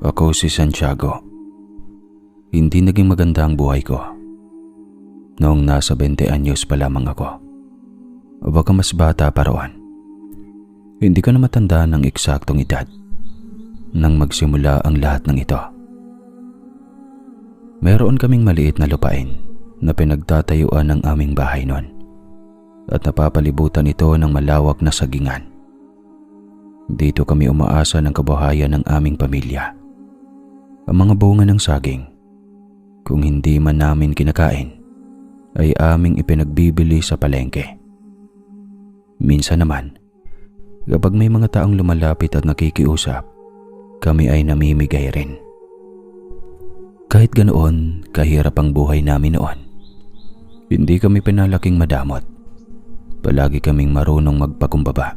Ako si Santiago. Hindi naging maganda ang buhay ko. Noong nasa 20 anyos pa lamang ako. O baka mas bata pa roon. Hindi ko na matandaan ang eksaktong edad nang magsimula ang lahat ng ito. Meron kaming maliit na lupain na pinagtatayuan ng aming bahay noon at napapalibutan ito ng malawak na sagingan. Dito kami umaasa ng kabuhayan ng aming pamilya. Ang mga bunga ng saging, kung hindi man namin kinakain, ay aming ipinagbibili sa palengke. Minsan naman, kapag may mga taong lumalapit at nakikiusap, kami ay namimigay rin. Kahit ganoon, kahirap ang buhay namin noon. Hindi kami pinalaking madamot. Palagi kaming marunong magpakumbaba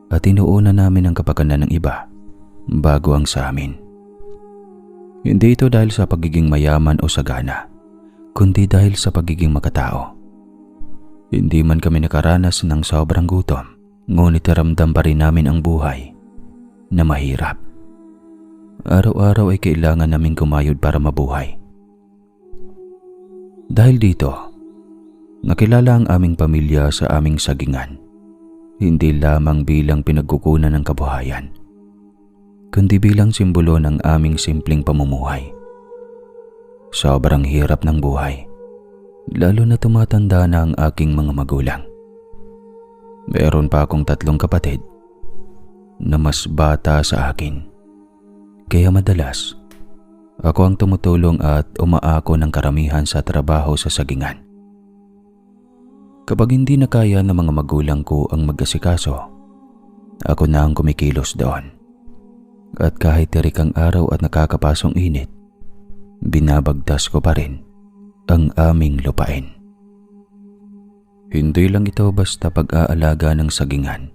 at inuuna namin ang kapakanan ng iba bago ang sa amin. Hindi ito dahil sa pagiging mayaman o sagana, kundi dahil sa pagiging makatao. Hindi man kami nakaranas ng sobrang gutom, ngunit ramdam pa rin namin ang buhay na mahirap. Araw-araw ay kailangan naming kumayod para mabuhay. Dahil dito, nakilala ang aming pamilya sa aming sagingan, hindi lamang bilang pinagkukunan ng kabuhayan, kundi bilang simbolo ng aming simpleng pamumuhay. Sobrang hirap ng buhay, lalo na tumatanda na ang aking mga magulang. Meron pa akong 3 kapatid na mas bata sa akin. Kaya madalas, ako ang tumutulong at umaako ng karamihan sa trabaho sa sagingan. Kapag hindi na kaya ng mga magulang ko ang mag-asikaso, ako na ang kumikilos doon. At kahit tirik ang araw at nakakapasong init, binabagtas ko pa rin ang aming lupain. Hindi lang ito basta pag-aalaga ng sagingan.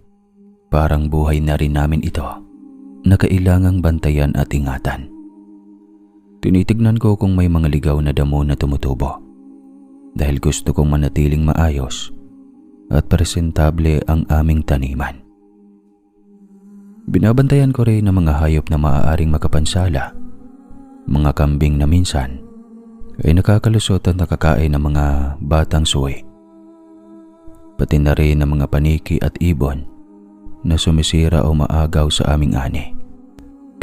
Parang buhay na rin namin ito na kailangang bantayan at ingatan. Tinitignan ko kung may mga ligaw na damo na tumutubo dahil gusto kong manatiling maayos at presentable ang aming taniman. Binabantayan ko rin ang mga hayop na maaaring makapansala, mga kambing na minsan ay nakakalusot at nakakain ng mga batang suwi. Pati na rin ang mga paniki at ibon na sumisira o maagaw sa aming ani.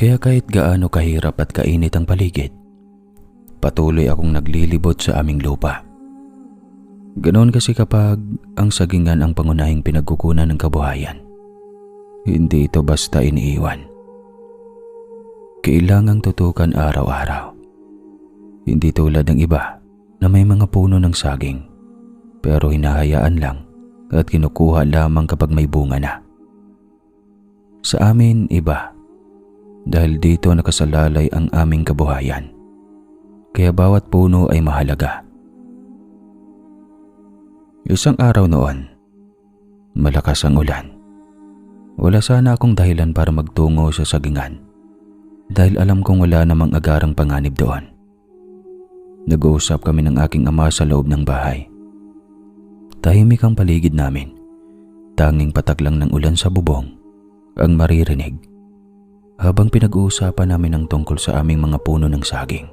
Kaya kahit gaano kahirap at kainit ang paligid, patuloy akong naglilibot sa aming lupa. Ganoon kasi kapag ang sagingan ang pangunahing pinagkukunan ng kabuhayan. Hindi ito basta iniiwan. Kailangang tutukan araw-araw. Hindi tulad ng iba na may mga puno ng saging pero hinahayaan lang at kinukuha lamang kapag may bunga na. Sa amin iba dahil dito nakasalalay ang aming kabuhayan. Kaya bawat puno ay mahalaga. Isang araw noon, malakas ang ulan. Wala sana akong dahilan para magtungo sa sagingan dahil alam kong wala namang agarang panganib doon. Nag-uusap kami ng aking ama sa loob ng bahay. Tahimik ang paligid namin. Tanging patak lang ng ulan sa bubong ang maririnig habang pinag-uusapan namin ang tungkol sa aming mga puno ng saging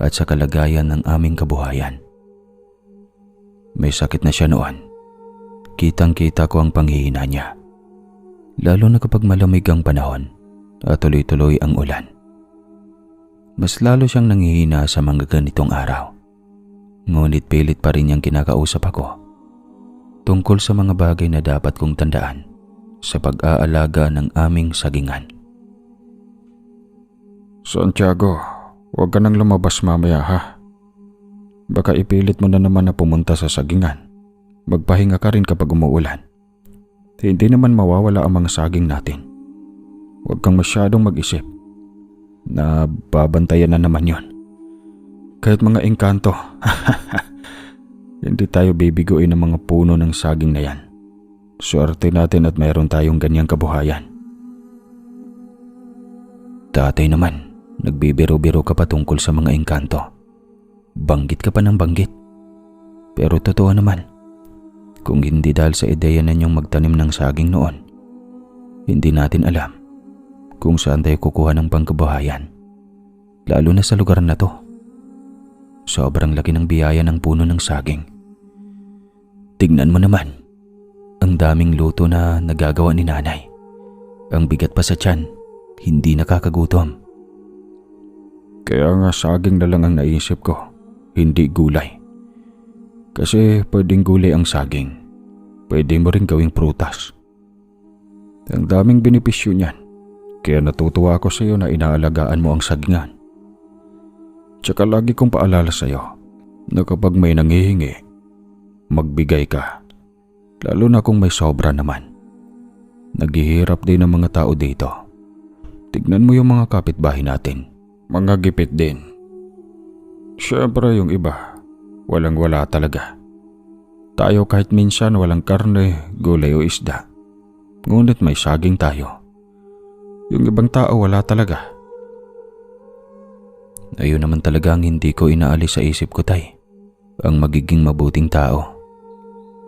at sa kalagayan ng aming kabuhayan. May sakit na siya noon. Kitang-kita ko ang panghihina niya. Lalo na kapag malamig ang panahon at tuloy-tuloy ang ulan. Mas lalo siyang nanghihina sa mga ganitong araw. Ngunit pilit pa rin niyang kinakausap ako tungkol sa mga bagay na dapat kong tandaan sa pag-aalaga ng aming sagingan. Santiago, huwag ka nang lumabas mamaya ha. Baka ipilit mo na naman na pumunta sa sagingan. Magpahinga ka rin kapag umuulan. Hindi naman mawawala ang mga saging natin. Huwag kang masyadong mag-isip na babantayan na naman yon. Kahit mga engkanto, hindi tayo bibiguin ng mga puno ng saging na yan. Swerte natin at mayroon tayong ganyang kabuhayan. Tatay naman, nagbibiro-biro ka pa tungkol sa mga engkanto. Banggit ka pa ng banggit. Pero totoo naman, kung hindi dahil sa ideya ninyong magtanim ng saging noon, hindi natin alam kung saan tayo kukuha ng pangkabuhayan. Lalo na sa lugar na to. Sobrang laki ng biyaya ng puno ng saging. Tignan mo naman. Ang daming luto na nagagawa ni nanay. Ang bigat pa sa tiyan, hindi nakakagutom. Kaya nga saging na lang ang naisip ko, hindi gulay. Kasi pwedeng gulay ang saging. Pwede mo rin gawing prutas. Ang daming benepisyo niyan. Kaya natutuwa ako sa iyo na inaalagaan mo ang sagingan. Tsaka lagi kong paalala sa iyo na kapag may nanghihingi, magbigay ka. Lalo na kung may sobra naman. Naghihirap din ang mga tao dito. Tignan mo yung mga kapitbahay natin. Mga gipit din. Siyempre yung iba, walang-wala talaga. Tayo kahit minsan walang karne, gulay o isda. Ngunit may saging tayo. Yung ibang tao wala talaga. Ayun naman talaga ang hindi ko inaalis sa isip ko, Tay. Ang magiging mabuting tao.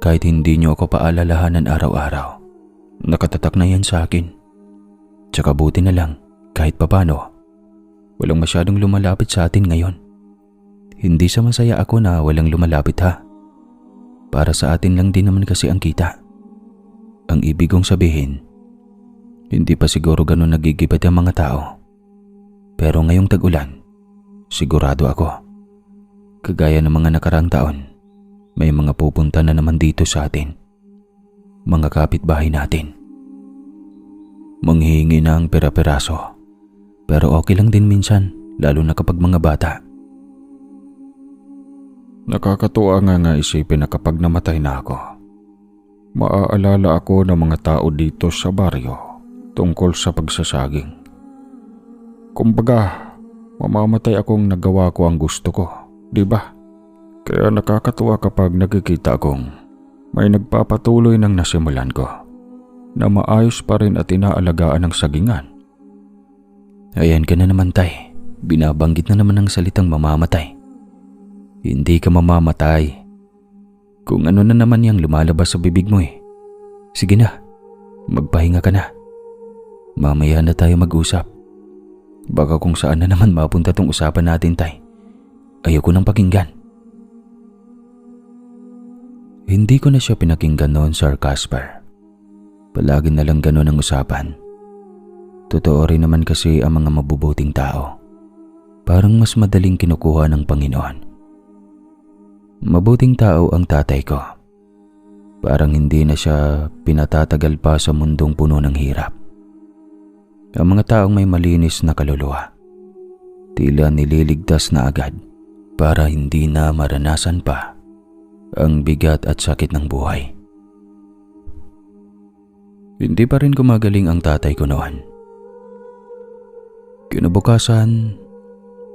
Kahit hindi niyo ako paalalahanan araw-araw, nakatatak na yan sa akin. Tsaka buti na lang, kahit papano, walang masyadong lumalapit sa atin ngayon. Hindi sa masaya ako na walang lumalapit ha. Para sa atin lang din naman kasi ang kita. Ang ibig kong sabihin, hindi pa siguro ganun nagigipit ang mga tao. Pero ngayong tag-ulan, sigurado ako, kagaya ng mga nakaraang taon, may mga pupunta na naman dito sa atin. Mga kapitbahay natin. Manghihingi na ang pera-peraso. Pero okay lang din minsan, lalo na kapag mga bata. Nakakatuwa nga isipin na kapag namatay na ako, maaalala ako ng mga tao dito sa baryo tungkol sa pagsasaging. Kumbaga, mamamatay akong nagawa ko ang gusto ko, di ba? Kaya nakakatuwa kapag nakikita akong may nagpapatuloy ng nasimulan ko na maayos pa rin at inaalagaan ng sagingan. Ayan ka na naman, Tay. Binabanggit na naman ang salitang mamamatay. Hindi ka mamamatay. Kung ano na naman yung lumalabas sa bibig mo eh. Sige na, magpahinga ka na. Mamaya na tayo mag-usap. Baka kung saan na naman mapunta tong usapan natin, Tay. Ayoko nang pakinggan. Hindi ko na siya pinakinggan noon, Sir Casper. Palagi na lang ganun ang usapan. Totoo rin naman kasi ang mga mabubuting tao. Parang mas madaling kinukuha ng Panginoon. Mabuting tao ang tatay ko. Parang hindi na siya pinatatagal pa sa mundong puno ng hirap. Ang mga taong may malinis na kaluluwa, tila nililigtas na agad para hindi na maranasan pa ang bigat at sakit ng buhay. Hindi pa rin gumagaling ang tatay ko noon. Kinabukasan,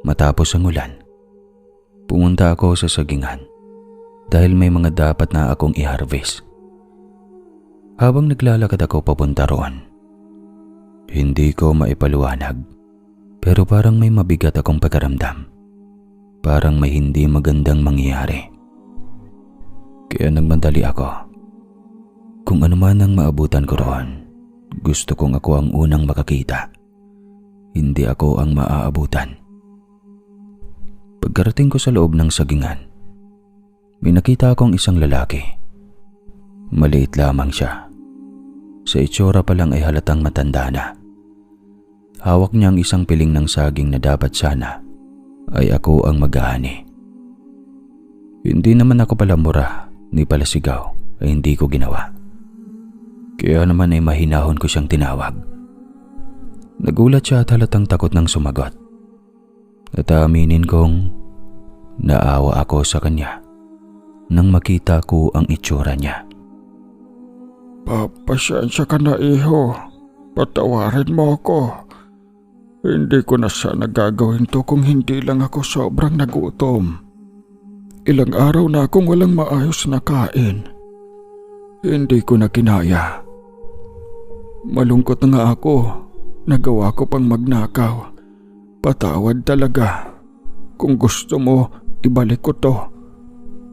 matapos ang ulan, pumunta ako sa sagingan dahil may mga dapat na akong i-harvest. Habang naglalakad ako papunta roon, hindi ko maipaliwanag pero parang may mabigat akong pakiramdam. Parang may hindi magandang mangyayari. Kaya nagmadali ako. Kung ano man ang maabutan ko roon, gusto kong ako ang unang makakita. Hindi ako ang maaabutan. Pagkarating ko sa loob ng sagingan, may nakita akong isang lalaki. Maliit lamang siya. Sa itsura pa lang ay halatang matanda na. Hawak niya ang isang piling ng saging na dapat sana ay ako ang maghahani. Hindi naman ako palamura ni palasigaw ay hindi ko ginawa. Kaya naman ay mahinahon ko siyang tinawag. Nagulat siya at halatang takot nang sumagot. At aaminin kong naawa ako sa kanya nang makita ko ang itsura niya. Pasensya ka na, iho. Patawarin mo ako. Hindi ko na sana gagawin to kung hindi lang ako sobrang nagutom. Ilang araw na akong walang maayos na kain. Hindi ko na kinaya. Malungkot na nga ako. Nagawa ko pang magnakaw. Patawad talaga. Kung gusto mo, ibalik ko to.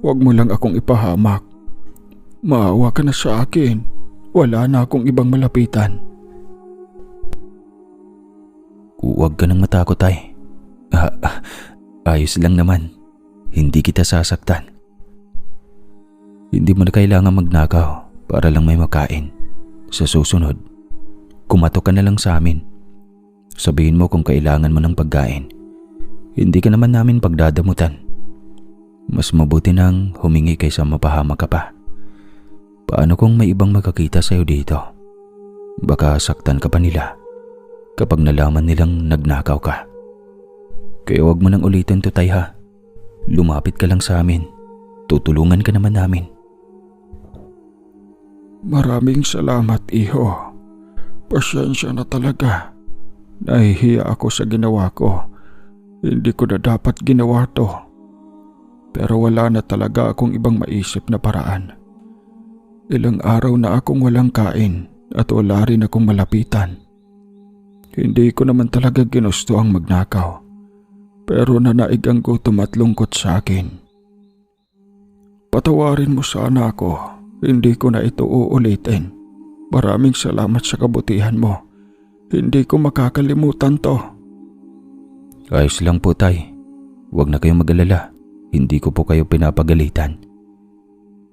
Huwag mo lang akong ipahamak. Maawa ka na sa akin. Wala na akong ibang malapitan. Huwag ka nang matakot, Tay. Ayos lang naman. Hindi kita sasaktan. Hindi mo na kailangan magnakaw para lang may makain. Sa susunod, kumatok ka na lang sa amin. Sabihin mo kung kailangan mo ng pagkain. Hindi ka naman namin pagdadamutan. Mas mabuti nang humingi kaysa mapahamak ka pa. Paano kung may ibang makakita sa'yo dito? Baka saktan ka pa nila kapag nalaman nilang nagnakaw ka. Kaya huwag mo nang ulitin to, Tay, ha? Lumapit ka lang sa amin. Tutulungan ka naman namin. Maraming salamat, iho. Pasensya na talaga. Nahihiya ako sa ginawa ko. Hindi ko na dapat ginawa to. Pero wala na talaga akong ibang maisip na paraan. Ilang araw na akong walang kain at wala rin akong malapitan. Hindi ko naman talaga ginusto ang magnakaw. Pero nanaig ang gutom at lungkot sa akin. Patawarin mo sana ako. Hindi ko na ito uulitin. Maraming salamat sa kabutihan mo. Hindi ko makakalimutan to. Ayos lang po, Tay. Huwag na kayong mag-alala. Hindi ko po kayo pinapagalitan.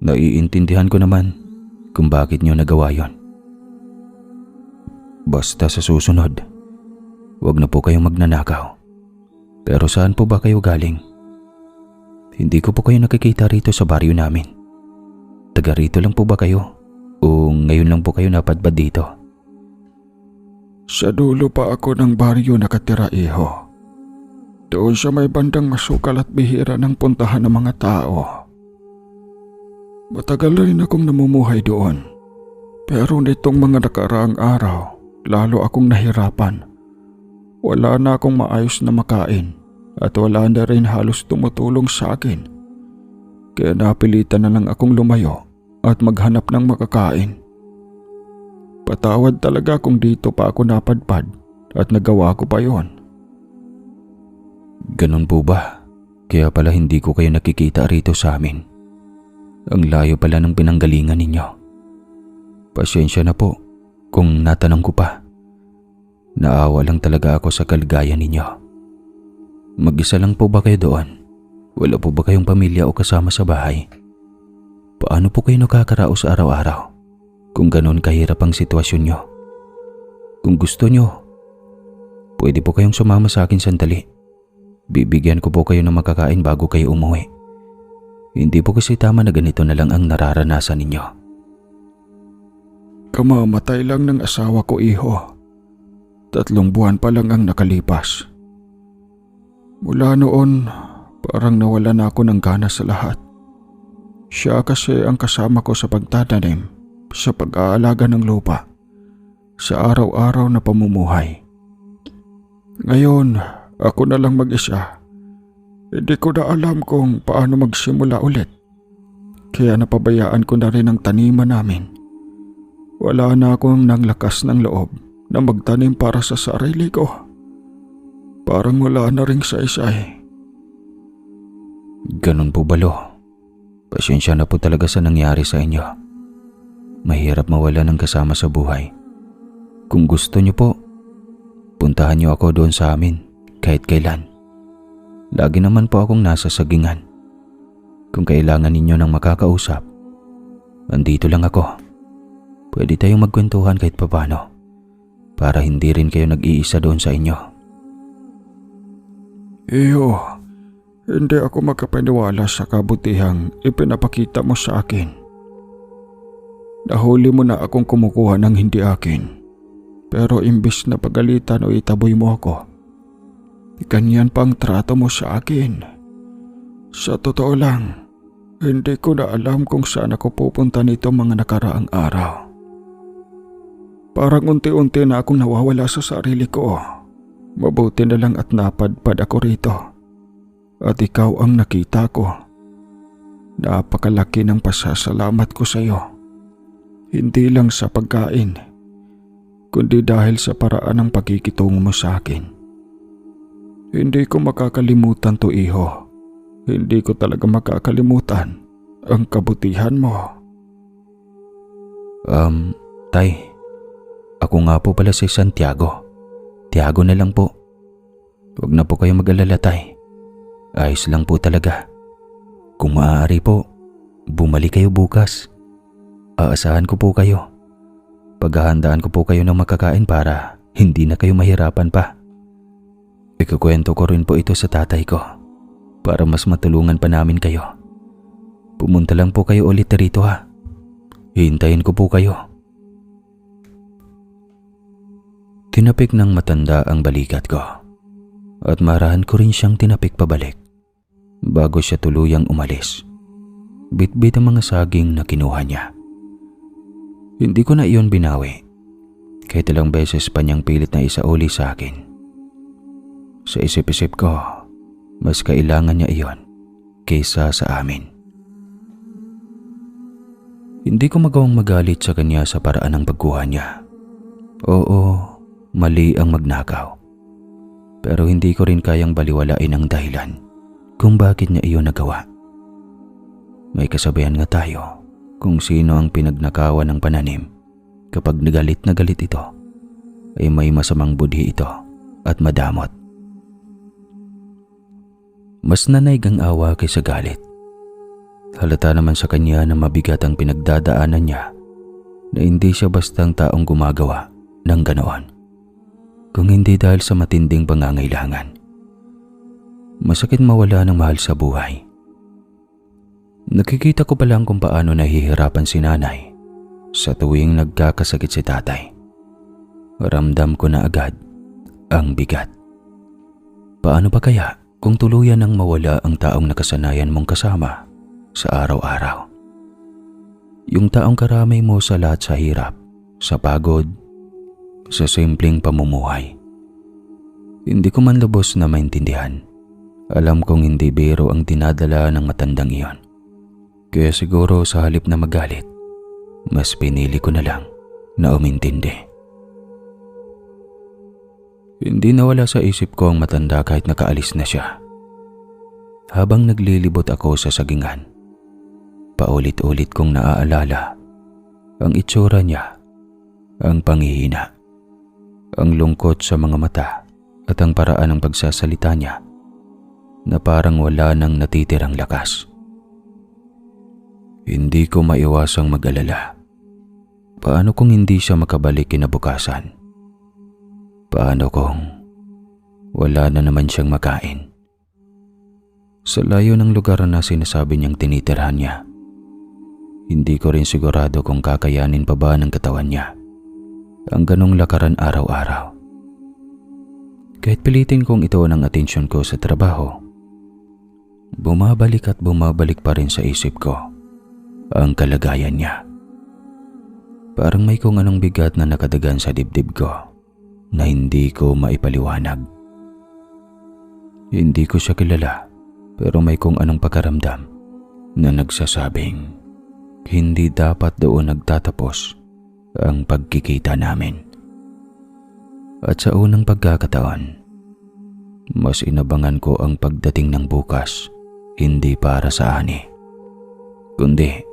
Naiintindihan ko naman kung bakit niyo nagawa yon. Basta sa susunod, huwag na po kayong magnanakaw. Pero saan po ba kayo galing? Hindi ko po kayo nakikita rito sa baryo namin. Taga rito lang po ba kayo? O ngayon lang po kayo napadpad dito? Sa dulo pa ako ng baryo nakatira, iho. Doon sa may bandang masukal at bihira ng puntahan ng mga tao. Matagal na rin akong namumuhay doon. Pero nitong mga nakaraang araw, lalo akong nahirapan. Wala na akong maayos na makain at wala na rin halos tumutulong sa akin. Kaya napilitan na lang akong lumayo at maghanap ng makakain. Patawad talaga kung dito pa ako napadpad at nagawa ko pa yon. Ganun po ba? Kaya pala hindi ko kayo nakikita rito sa amin. Ang layo pala ng pinanggalingan ninyo. Pasensya na po kung natanong ko pa. Naawa lang talaga ako sa kaligayan ninyo. Mag-isa lang po ba kayo doon? Wala po ba kayong pamilya o kasama sa bahay? Paano po kayo nakakaraos araw-araw kung ganun kahirap ang sitwasyon nyo? Kung gusto nyo, pwede po kayong sumama sa akin sandali. Bibigyan ko po kayo ng makakain bago kayo umuwi. Hindi po kasi tama na ganito na lang ang nararanasan ninyo. Kamamatay lang ng asawa ko, iho. 3 buwan pa lang ang nakalipas. Mula noon, parang nawala na ako ng gana sa lahat. Siya kasi ang kasama ko sa pagtatanim, sa pag-aalaga ng lupa, sa araw-araw na pamumuhay. Ngayon, ako na lang mag-isa. Hindi ko na alam kung paano magsimula ulit. Kaya napabayaan ko na rin ang taniman namin. Wala na akong nang lakas ng loob na magtanim para sa sarili ko. Parang wala na ring saysay. Ganun po ba, Lo? Pasensya na po talaga sa nangyari sa inyo. Mahirap mawala ng kasama sa buhay. Kung gusto niyo po, puntahan niyo ako doon sa amin kahit kailan. Lagi naman po akong nasa sagingan. Kung kailangan ninyo ng makakausap, andito lang ako. Pwede tayong magkwentuhan kahit papano para hindi rin kayo nag-iisa doon sa inyo. Iyo, hindi ako makapaniwala sa kabutihang ipinapakita mo sa akin. Nahuli mo na akong kumukuha ng hindi akin. Pero imbis na pagalitan o itaboy mo ako, ganyan pang trato mo sa akin. Sa totoo lang, hindi ko na alam kung saan ako pupunta nito mga nakaraang araw. Parang unti-unti na akong nawawala sa sarili ko. Mabuti na lang at napadpad ako rito. At ikaw ang nakita ko. Napakalaki ng pasasalamat ko sa iyo. Hindi lang sa pagkain, kundi dahil sa paraan ng pagkikitungo mo sa akin. Hindi ko makakalimutan to, iho. Hindi ko talaga makakalimutan ang kabutihan mo. Tay, ako nga po pala si Santiago. Tiago na lang po. Huwag na po kayo mag-alala, Tay. Ayos lang po talaga. Kung maaari po, bumalik kayo bukas. Aasahan ko po kayo. Paghahandaan ko po kayo ng makakain para hindi na kayo mahirapan pa. Ikukwento ko rin po ito sa tatay ko para mas matulungan pa namin kayo. Pumunta lang po kayo ulit rito ha. Hintayin ko po kayo. Tinapik ng matanda ang balikat ko at marahan ko rin siyang tinapik pabalik bago siya tuluyang umalis. Bitbit ang mga saging na kinuha niya. Hindi ko na iyon binawi kahit ilang beses pa niyang pilit na isauli sa akin. Sa isip-isip ko, mas kailangan niya iyon kaysa sa amin. Hindi ko magawang magalit sa kanya sa paraan ng pagkuha niya. Oo, mali ang magnakaw. Pero hindi ko rin kayang baliwalain ang dahilan kung bakit niya iyon nagawa. May kasabihan nga tayo kung sino ang pinagnakawan ng pananim kapag nagalit na galit ito ay may masamang budhi ito at madamot. Mas nanaig ang awa kaysa galit. Halata naman sa kanya na mabigat ang pinagdadaanan niya na hindi siya bastang taong gumagawa ng ganoon, kung hindi dahil sa matinding pangangailangan. Masakit mawala ng mahal sa buhay. Nakikita ko pa lang kung paano nahihirapan si nanay sa tuwing nagkakasakit si tatay. Ramdam ko na agad ang bigat. Paano pa kaya kung tuluyan nang mawala ang taong nakasanayan mong kasama sa araw-araw? Yung taong karamay mo sa lahat sa hirap, sa pagod, sa simpleng pamumuhay. Hindi ko man lubos na maintindihan. Alam kong hindi biro ang dinadala ng matandang iyon. Kaya siguro sa halip na magalit, mas pinili ko na lang na umintindi. Hindi nawala sa isip ko ang matanda kahit nakaalis na siya. Habang naglilibot ako sa sagingan, paulit-ulit kong naaalala ang itsura niya, ang panghihina, ang lungkot sa mga mata at ang paraan ng pagsasalita niya na parang wala nang natitirang lakas. Hindi ko maiwasang mag-alala. Paano kung hindi siya makabalik kinabukasan? Paano kung wala na naman siyang makain? Sa layo ng lugar na sinasabi niyang tinitirhan niya, hindi ko rin sigurado kung kakayanin pa ba ng katawan niya ang ganong lakaran araw-araw. Kahit pilitin kong ito ang atensyon ko sa trabaho, bumabalik at bumabalik pa rin sa isip ko ang kalagayan niya. Parang may kung anong bigat na nakadagan sa dibdib ko na hindi ko maipaliwanag. Hindi ko siya kilala, pero may kung anong pakaramdam na nagsasabing hindi dapat doon nagtatapos ang pagkikita namin. At sa unang pagkakataon, mas inabangan ko ang pagdating ng bukas, hindi para sa ani, kundi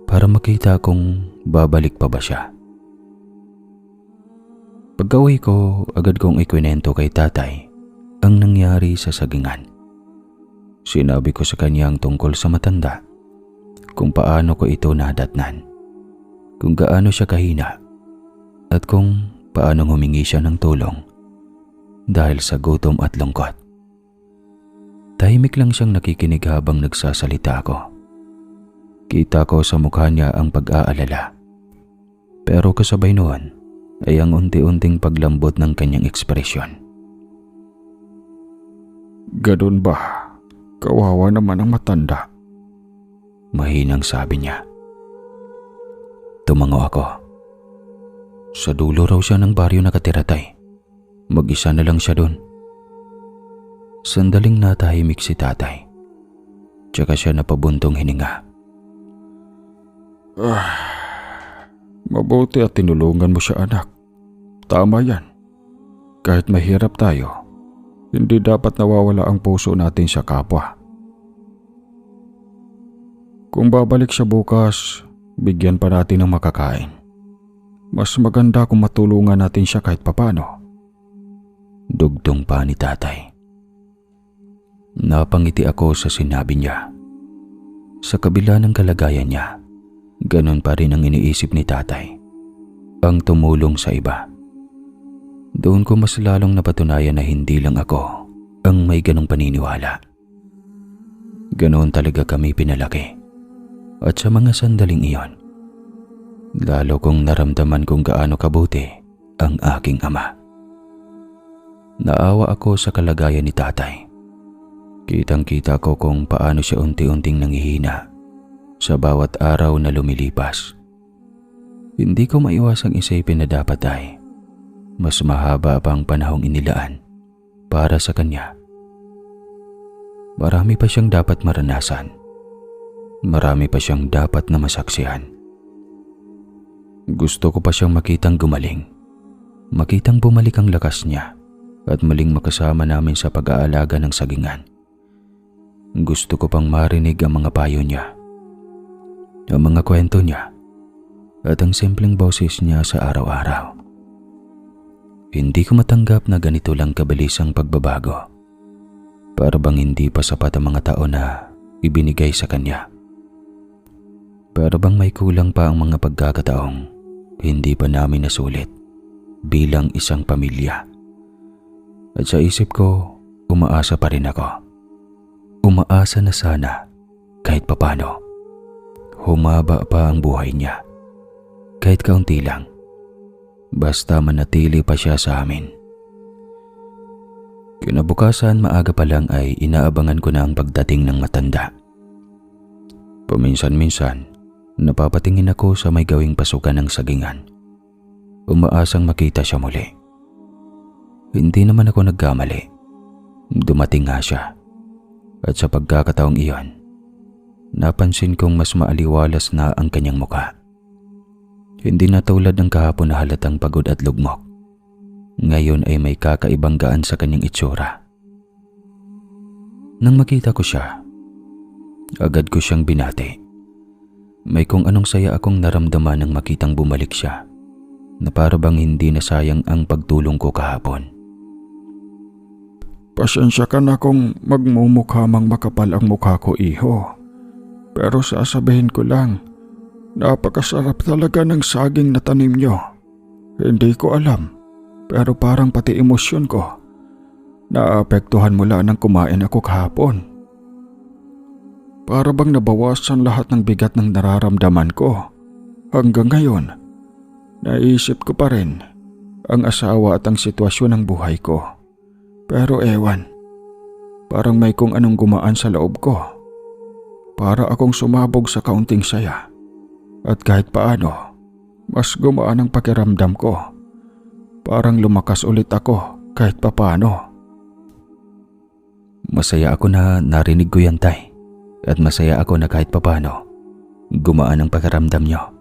para makita kung babalik pa ba siya. Pagka-uwi ko, agad kong ikwinento kay tatay ang nangyari sa sagingan. Sinabi ko sa kanya ang tungkol sa matanda, kung paano ko ito nadatnan, kung gaano siya kahina, at kung paano humingi siya ng tulong dahil sa gutom at lungkot. Tahimik lang siyang nakikinig habang nagsasalita ako. Kita ko sa mukha niya ang pag-aalala. Pero kasabay noon ay ang unti-unting paglambot ng kanyang ekspresyon. Ganun ba? Kawawa naman ang matanda. Mahinang sabi niya. Tumango ako. Sa dulo raw siya ng baryo nakatira, tay. Mag-isa na lang siya doon. Sandaling natahimik si tatay. Tsaka siya napabuntong hininga. Mabuti at tinulungan mo siya, anak. Tama yan. Kahit mahirap tayo, hindi dapat nawawala ang puso natin sa kapwa. Kung babalik siya bukas, bigyan pa natin ng makakain. Mas maganda kung matulungan natin siya kahit papano. Dugtong pa ni tatay. Napangiti ako sa sinabi niya. Sa kabila ng kalagayan niya, ganun pa rin ang iniisip ni tatay. Ang tumulong sa iba. Doon ko mas lalong napatunayan na hindi lang ako ang may ganong paniniwala. Ganoon talaga kami pinalaki. At sa mga sandaling iyon, lalo kong naramdaman kung gaano kabuti ang aking ama. Naawa ako sa kalagayan ni tatay. Kitang-kita ko kung paano siya unti-unting nanghihina sa bawat araw na lumilipas. Hindi ko maiwasang isipin na dapat ay mas mahaba pa ang panahong inilaan para sa kanya. Marami pa siyang dapat maranasan. Marami pa siyang dapat na masaksihan. Gusto ko pa siyang makitang gumaling. Makitang bumalik ang lakas niya at muling makasama namin sa pag-aalaga ng sagingan. Gusto ko pang marinig ang mga payo niya, ang mga kwento niya, at ang simpleng boses niya sa araw-araw. Hindi ko matanggap na ganito lang kabilis ang pagbabago. Para bang hindi pa sapat ang mga taon na ibinigay sa kanya. Para bang may kulang pa ang mga pagkakataong hindi pa namin nasulit bilang isang pamilya. At sa isip ko, umaasa pa rin ako. Umaasa na sana kahit papano humaba pa ang buhay niya. Kahit kaunti lang. Basta manatili pa siya sa amin. Kinabukasan maaga pa lang ay inaabangan ko na ang pagdating ng matanda. Paminsan-minsan, napapatingin ako sa may gawing pasukan ng sagingan. Umaasang makita siya muli. Hindi naman ako nagkamali. Dumating nga siya. At sa pagkakataong iyon, napansin kong mas maaliwalas na ang kanyang mukha. Hindi na tulad ng kahapon na halatang pagod at lugmok. Ngayon ay may kakaibang gaan sa kanyang itsura. Nang makita ko siya, agad ko siyang binati. May kung anong saya akong naramdaman nang makitang bumalik siya, na para bang hindi na sayang ang pagtulong ko kahapon. Pasensya ka na kung magmumukha mang makapal ang mukha ko, iho. Pero sasabihin ko lang, napakasarap talaga ng saging na tanim nyo. Hindi ko alam, pero parang pati emosyon ko. Naapektuhan mula nang kumain ako kahapon. Para bang nabawasan lahat ng bigat ng nararamdaman ko. Hanggang ngayon, naisip ko pa rin ang asawa at ang sitwasyon ng buhay ko. Pero ewan, parang may kung anong gumaan sa loob ko. Para akong sumabog sa kaunting saya. At kahit paano, mas gumaan ang pakiramdam ko. Parang lumakas ulit ako kahit papaano. Masaya ako na narinig ko yan, tay. At masaya ako na kahit papaano, gumaan ang pakiramdam niyo.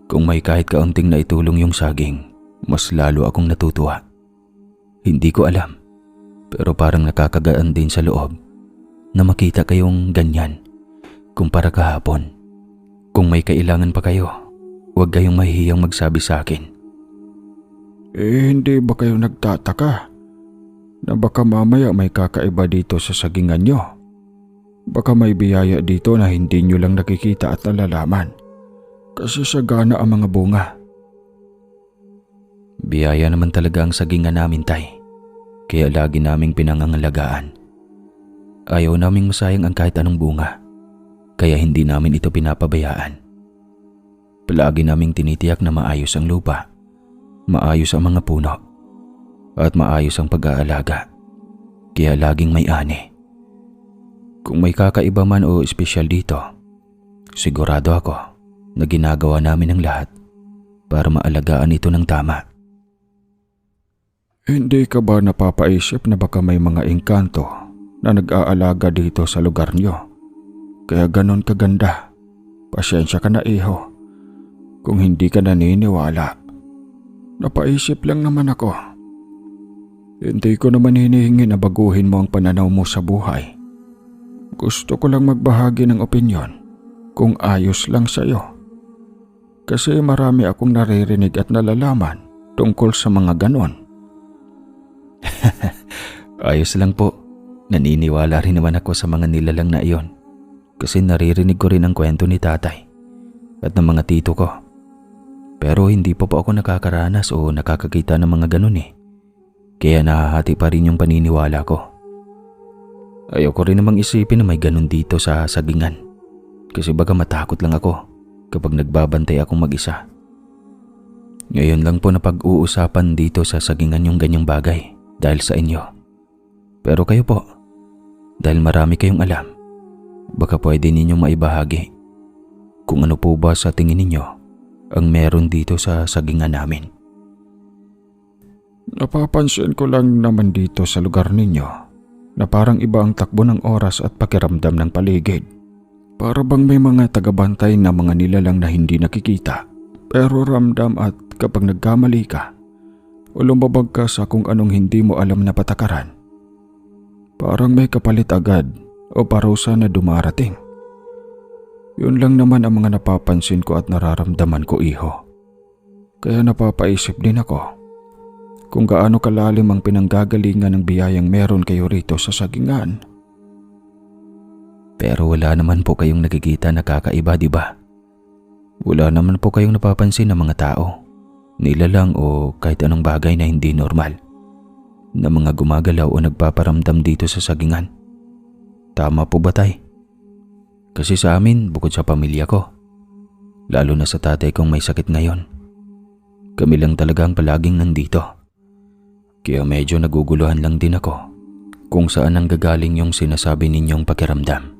Kung may kahit kaunting naitulong yung saging, mas lalo akong natutuwa. Hindi ko alam. Pero parang nakakagaan din sa loob na makita kayong ganyan kumpara kahapon. Kung may kailangan pa kayo, huwag kayong mahihiyang magsabi sa akin. Hindi ba kayo nagtataka na baka mamaya may kakaiba dito sa sagingan nyo? Baka may biyaya dito na hindi nyo lang nakikita at nalalaman kasi sagana ang mga bunga. Biyaya naman talaga ang sagingan namin, tay. Kaya lagi naming pinangangalagaan. Ayaw naming masayang ang kahit anong bunga. Kaya hindi namin ito pinapabayaan. Palagi naming tinitiyak na maayos ang lupa, maayos ang mga puno, at maayos ang pag-aalaga. Kaya laging may ani. Kung may kakaiba man o espesyal dito, sigurado ako na ginagawa namin ang lahat para maalagaan ito ng tama. Hindi ka ba napapaisip na baka may mga engkanto na nag-aalaga dito sa lugar nyo? Kaya ganon kaganda. Pasensya ka na, iho. Kung hindi ka naniniwala. Napaisip lang naman ako. Hindi ko naman hinihingi na baguhin mo ang pananaw mo sa buhay. Gusto ko lang magbahagi ng opinyon kung ayos lang sa'yo. Kasi marami akong naririnig at nalalaman tungkol sa mga ganon. Ayos lang po. Naniniwala rin naman ako sa mga nilalang na iyon. Kasi naririnig ko rin ang kwento ni tatay at ng mga tito ko. Pero hindi pa po ako nakakaranas o nakakakita ng mga ganun eh. Kaya nahahati pa rin yung paniniwala ko. Ayoko rin namang isipin na may ganun dito sa sagingan. Kasi baka matakot lang ako kapag nagbabantay akong mag-isa. Ngayon lang po napag-uusapan dito sa sagingan yung ganyang bagay dahil sa inyo. Pero kayo po, dahil marami kayong alam, baka pwede ninyong maibahagi kung ano po ba sa tingin ninyo ang meron dito sa sagingan namin. Napapansin ko lang naman dito sa lugar ninyo na parang iba ang takbo ng oras at pakiramdam ng paligid. Para bang may mga tagabantay na mga nilalang na hindi nakikita pero ramdam, at kapag nagkamali ka o lumabag ka sa kung anong hindi mo alam na patakaran, parang may kapalit agad o parusa na dumarating. Yun lang naman ang mga napapansin ko at nararamdaman ko, iho. Kaya napapaisip din ako kung gaano kalalim ang pinanggagalingan ng biyayang meron kayo rito sa sagingan. Pero wala naman po kayong nakikita na kakaiba, di ba? Wala naman po kayong napapansin ng mga tao, nilalang o kahit anong bagay na hindi normal, na mga gumagalaw o nagpaparamdam dito sa sagingan. Tama po ba, tay? Kasi sa amin, bukod sa pamilya ko, lalo na sa tatay kong may sakit ngayon, kami lang talagang palaging nandito. Kaya medyo naguguluhan lang din ako kung saan ang gagaling yung sinasabi ninyong pakiramdam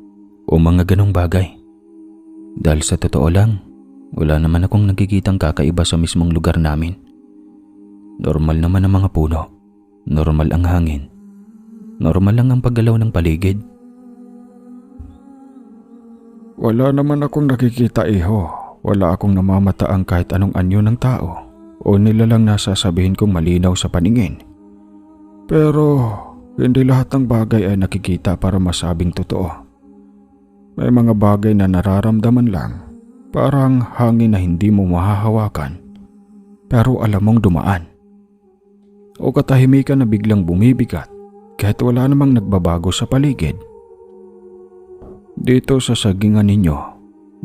o mga ganong bagay. Dahil sa totoo lang, wala naman akong nakikitang kakaiba sa mismong lugar namin. Normal naman ang mga puno, normal ang hangin, normal lang ang paggalaw ng paligid. Wala naman akong nakikita, iho. Wala akong namamataang kahit anong anyo ng tao o nilalang nasasabihin kong malinaw sa paningin. Pero hindi lahat ng bagay ay nakikita para masabing totoo. May mga bagay na nararamdaman lang, parang hangin na hindi mo mahahawakan pero alam mong dumaan. O katahimikan na biglang bumibigat kahit wala namang nagbabago sa paligid. Dito sa sagingan ninyo,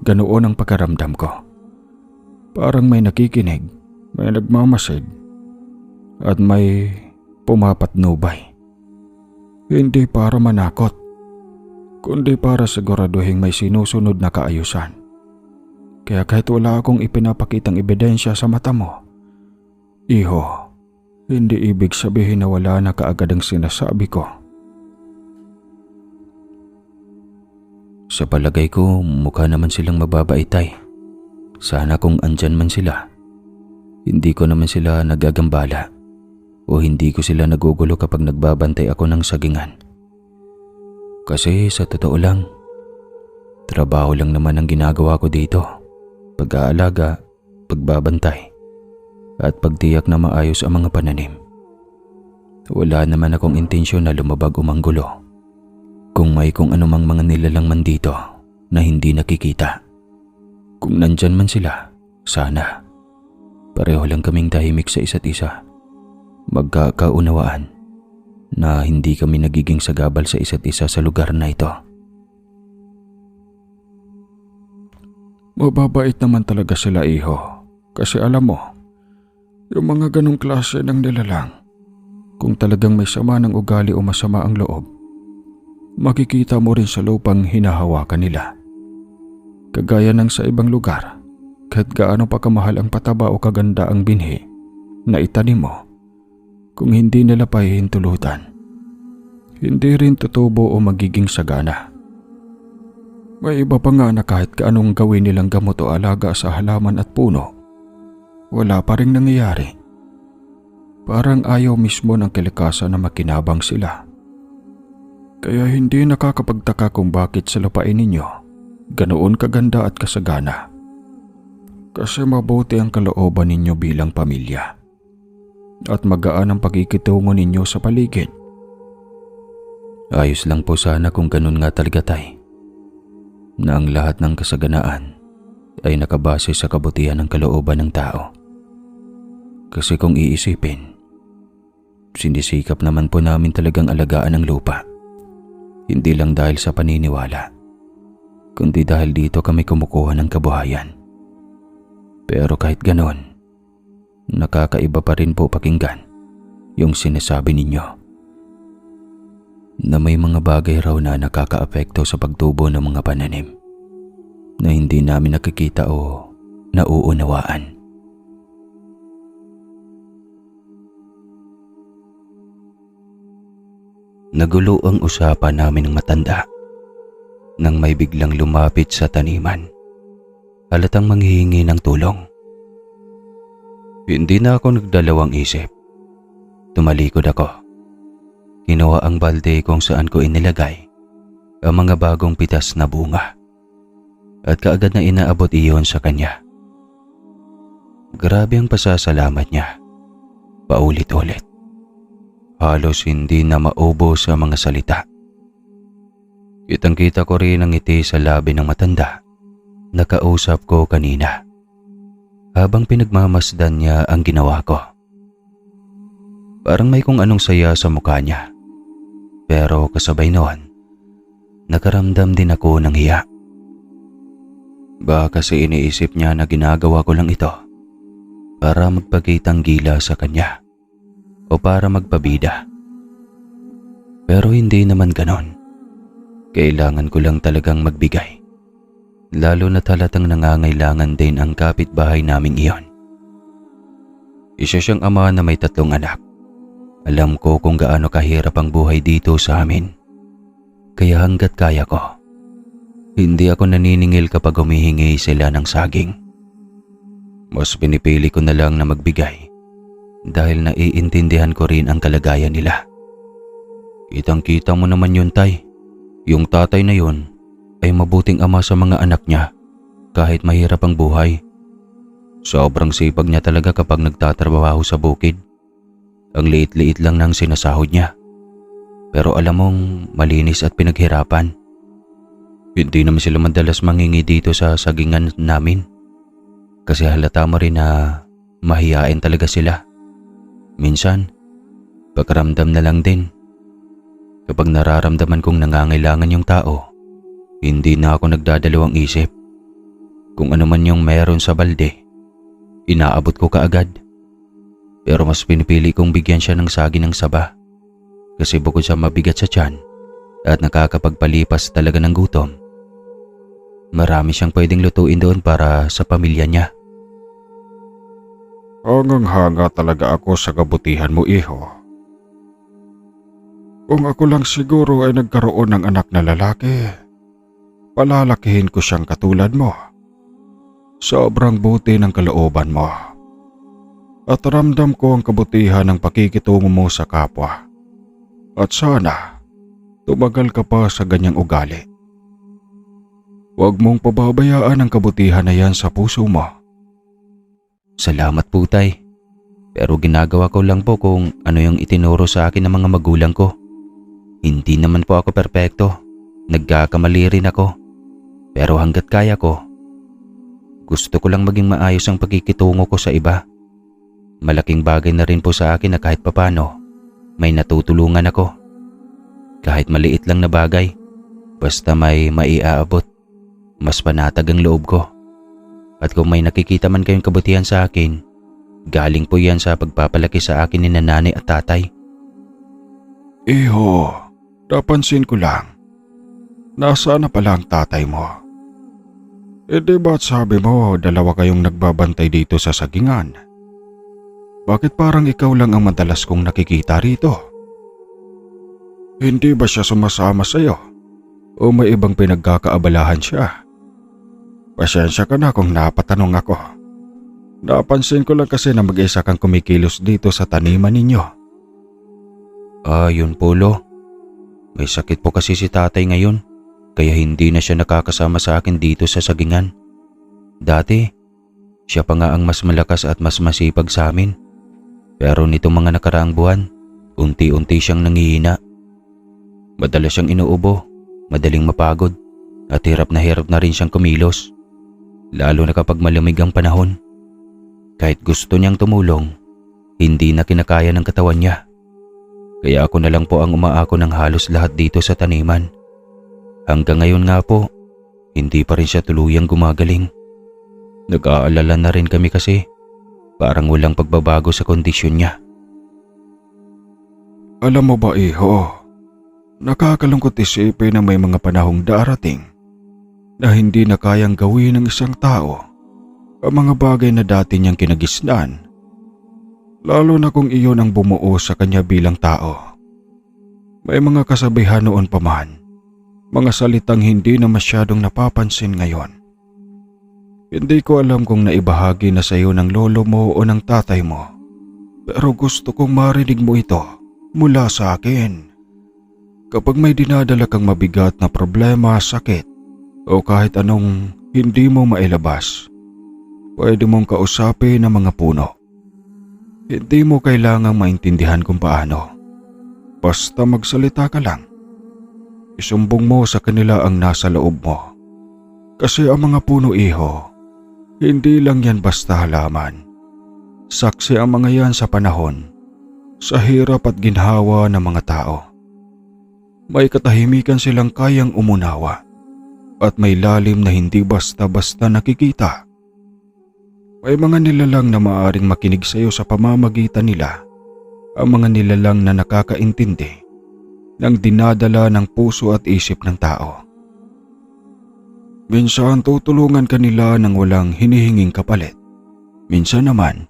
ganoon ang pakiramdam ko. Parang may nakikinig, may nagmamasid, at may pumapatnubay. Hindi para manakot, kundi para siguraduhin may sinusunod na kaayusan. Kaya kahit wala akong ipinapakitang ebidensya sa mata mo, iho, hindi ibig sabihin na wala na kaagad ang sinasabi ko. Sa palagay ko, mukha naman silang mababait, tay. Sana kung andyan man sila, hindi ko naman sila nagagambala o hindi ko sila nagugulo kapag nagbabantay ako ng sagingan. Kasi sa totoo lang, trabaho lang naman ang ginagawa ko dito. Pag-aalaga, pagbabantay, at pagtiyak na maayos ang mga pananim. Wala naman akong intensyon na lumabag o manggulo. Kung may kung anumang mga nilalang man dito na hindi nakikita. Kung nandyan man sila, sana pareho lang kaming tahimik sa isa't isa. Magkakaunawaan na hindi kami nagiging sagabal sa isa't isa sa lugar na ito. Mababait naman talaga sila, iho. Kasi alam mo, yung mga ganong klase ng nilalang, kung talagang may sama ng ugali o masama ang loob, makikita mo rin sa lupang hinahawakan nila. Kagaya ng sa ibang lugar, kahit gaano pa kamahal ang pataba o kaganda ang binhi na itanim mo, kung hindi nila pahihintulutan, hindi rin tutubo o magiging sagana. May iba pa nga na kahit kaanong gawin nilang gamot o alaga sa halaman at puno, wala pa rin nangyayari. Parang ayaw mismo ng kalikasan na makinabang sila. Kaya hindi nakakapagtaka kung bakit sa lupain ninyo ganoon kaganda at kasagana. Kasi mabuti ang kalooban ninyo bilang pamilya at magaan ang pakikitungo ninyo sa paligid. Ayos lang po sana kung ganun nga talaga, tay. Na ang lahat ng kasaganaan ay nakabase sa kabutihan ng kalooban ng tao. Kasi kung iisipin, Sinisikap naman po namin talagang alagaan ang lupa. Hindi lang dahil sa paniniwala, kundi dahil dito kami kumukuha ng kabuhayan. Pero kahit ganon, nakakaiba pa rin po pakinggan yung sinasabi ninyo na may mga bagay raw na nakakaapekto sa pagtubo ng mga pananim na hindi namin nakikita o nauunawaan. Nagulo ang usapan namin ng matanda nang may biglang lumapit sa taniman. Halatang manghihingi ng tulong. Hindi na ako nagdalawang isip. Tumalikod ako. Kinuha ang balde kung saan ko inilagay ang mga bagong pitas na bunga at kaagad na inaabot iyon sa kanya. Grabe ang pasasalamat niya. Paulit-ulit. Halos hindi na maubo sa mga salita. Kitang-kita ko rin ang ngiti sa labi ng matanda na kausap ko kanina habang pinagmamasdan niya ang ginawa ko. Parang may kung anong saya sa mukha niya. Pero kasabay noon, nakaramdam din ako ng hiya. Baka kasi iniisip niya na ginagawa ko lang ito para magpakitang gila sa kanya o para magpabida. Pero hindi naman ganon. Kailangan ko lang talagang magbigay. Lalo na halatang nangangailangan din ang kapitbahay naming iyon. Isa siyang ama na may 3 anak. Alam ko kung gaano kahirap ang buhay dito sa amin. Kaya hanggat kaya ko, hindi ako naniningil kapag humihingi sila ng saging. Mas pinipili ko na lang na magbigay dahil naiintindihan ko rin ang kalagayan nila. Kitang-kita mo naman yun, Tay. Yung tatay na yun ay mabuting ama sa mga anak niya kahit mahirap ang buhay. Sobrang sipag niya talaga kapag nagtatrabaho sa bukid. Ang liit-liit lang ng sinasahod niya. Pero alam mong malinis at pinaghirapan. Hindi naman sila madalas mangingi dito sa sagingan namin. Kasi halata mo rin na mahiyain talaga sila. Minsan, pagkaramdam na lang din. Kapag nararamdaman kong nangangailangan yung tao, hindi na ako nagdadalawang isip. Kung ano man yung meron sa balde, inaabot ko kaagad. Pero mas pinipili kong bigyan siya ng saging ng saba. Kasi bukod sa mabigat sa tiyan at nakakapagpalipas talaga ng gutom, marami siyang pwedeng lutuin doon para sa pamilya niya. Hangang-hanga talaga ako sa kabutihan mo, iho. Kung ako lang siguro ay nagkaroon ng anak na lalaki, palalakihin ko siyang katulad mo. Sobrang buti ng kalooban mo. At ramdam ko ang kabutihan ng pakikitungo mo sa kapwa. At sana, tumagal ka pa sa ganyang ugali. Huwag mong pababayaan ang kabutihan na yan sa puso mo. Salamat po, Tay. Pero ginagawa ko lang po kung ano yung itinuro sa akin ng mga magulang ko. Hindi naman po ako perpekto. Nagkakamali rin ako. Pero hanggat kaya ko, gusto ko lang maging maayos ang pagkikitungo ko sa iba. Malaking bagay na rin po sa akin na kahit papano, may natutulungan ako. Kahit maliit lang na bagay, basta may maiaabot, mas panatag ang loob ko. At kung may nakikita man kayong kabutihan sa akin, galing po yan sa pagpapalaki sa akin ni nanay at tatay. Iho, napansin ko lang. Nasaan na pala ang tatay mo? Di ba't sabi mo 2 kayong nagbabantay dito sa sagingan? Bakit parang ikaw lang ang madalas kong nakikita rito? Hindi ba siya sumasama sa'yo? O may ibang pinagkakaabalahan siya? Pasensya ka na kung napatanong ako. Napansin ko lang kasi na mag-isa kang kumikilos dito sa taniman ninyo. Yun po, Lo. May sakit po kasi si tatay ngayon, kaya hindi na siya nakakasama sa akin dito sa sagingan. Dati, siya pa nga ang mas malakas at mas masipag sa amin. Pero nitong mga nakaraang buwan, unti-unti siyang nangihina. Madalas siyang inuubo, madaling mapagod, at hirap na rin siyang kumilos. Lalo na kapag malamig ang panahon. Kahit gusto niyang tumulong, hindi na kinakaya ng katawan niya. Kaya ako na lang po ang umaako ng halos lahat dito sa taniman. Hanggang ngayon nga po, hindi pa rin siya tuluyang gumagaling. Nag-aalala na rin kami kasi parang walang pagbabago sa kondisyon niya. Alam mo ba, iho, nakakalungkot isipin na may mga panahong darating na hindi na kayang gawin ng isang tao ang mga bagay na dati niyang kinagisnan, lalo na kung iyon ang bumuo sa kanya bilang tao. May mga kasabihan noon pa man, mga salitang hindi na masyadong napapansin ngayon. Hindi ko alam kung naibahagi na sa iyo ng lolo mo o ng tatay mo, pero gusto kong marinig mo ito mula sa akin. Kapag may dinadala kang mabigat na problema, sakit, o kahit anong hindi mo mailabas, pwede mong kausapin ang mga puno. Hindi mo kailangang maintindihan kung paano. Basta magsalita ka lang. Isumbong mo sa kanila ang nasa loob mo. Kasi ang mga puno, iho, hindi lang yan basta halaman. Saksi ang mga yan sa panahon, sa hirap at ginhawa ng mga tao. May katahimikan silang kayang umunawa at may lalim na hindi basta-basta nakikita. May mga nilalang na maaaring makinig sa iyo sa pamamagitan nila, ang mga nilalang na nakakaintindi ng dinadala ng puso at isip ng tao. Minsan tutulungan ka nila nang walang hinihinging kapalit. Minsan naman,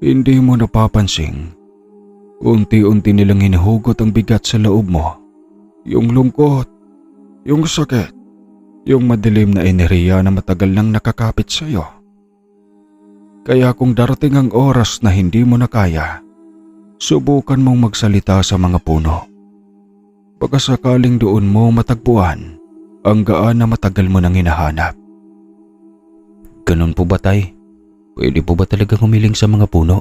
hindi mo napapansing. Unti-unti nilang hinuhugot ang bigat sa loob mo. Yung lungkot, yung sakit, yung madilim na enerhiya na matagal nang nakakapit sa iyo. Kaya kung darating ang oras na hindi mo na kaya, subukan mong magsalita sa mga puno. Baka sakaling doon mo matagpuan ang gaan na matagal mo nang hinahanap. Ganun po ba, tay? Pwede po ba talaga humiling sa mga puno?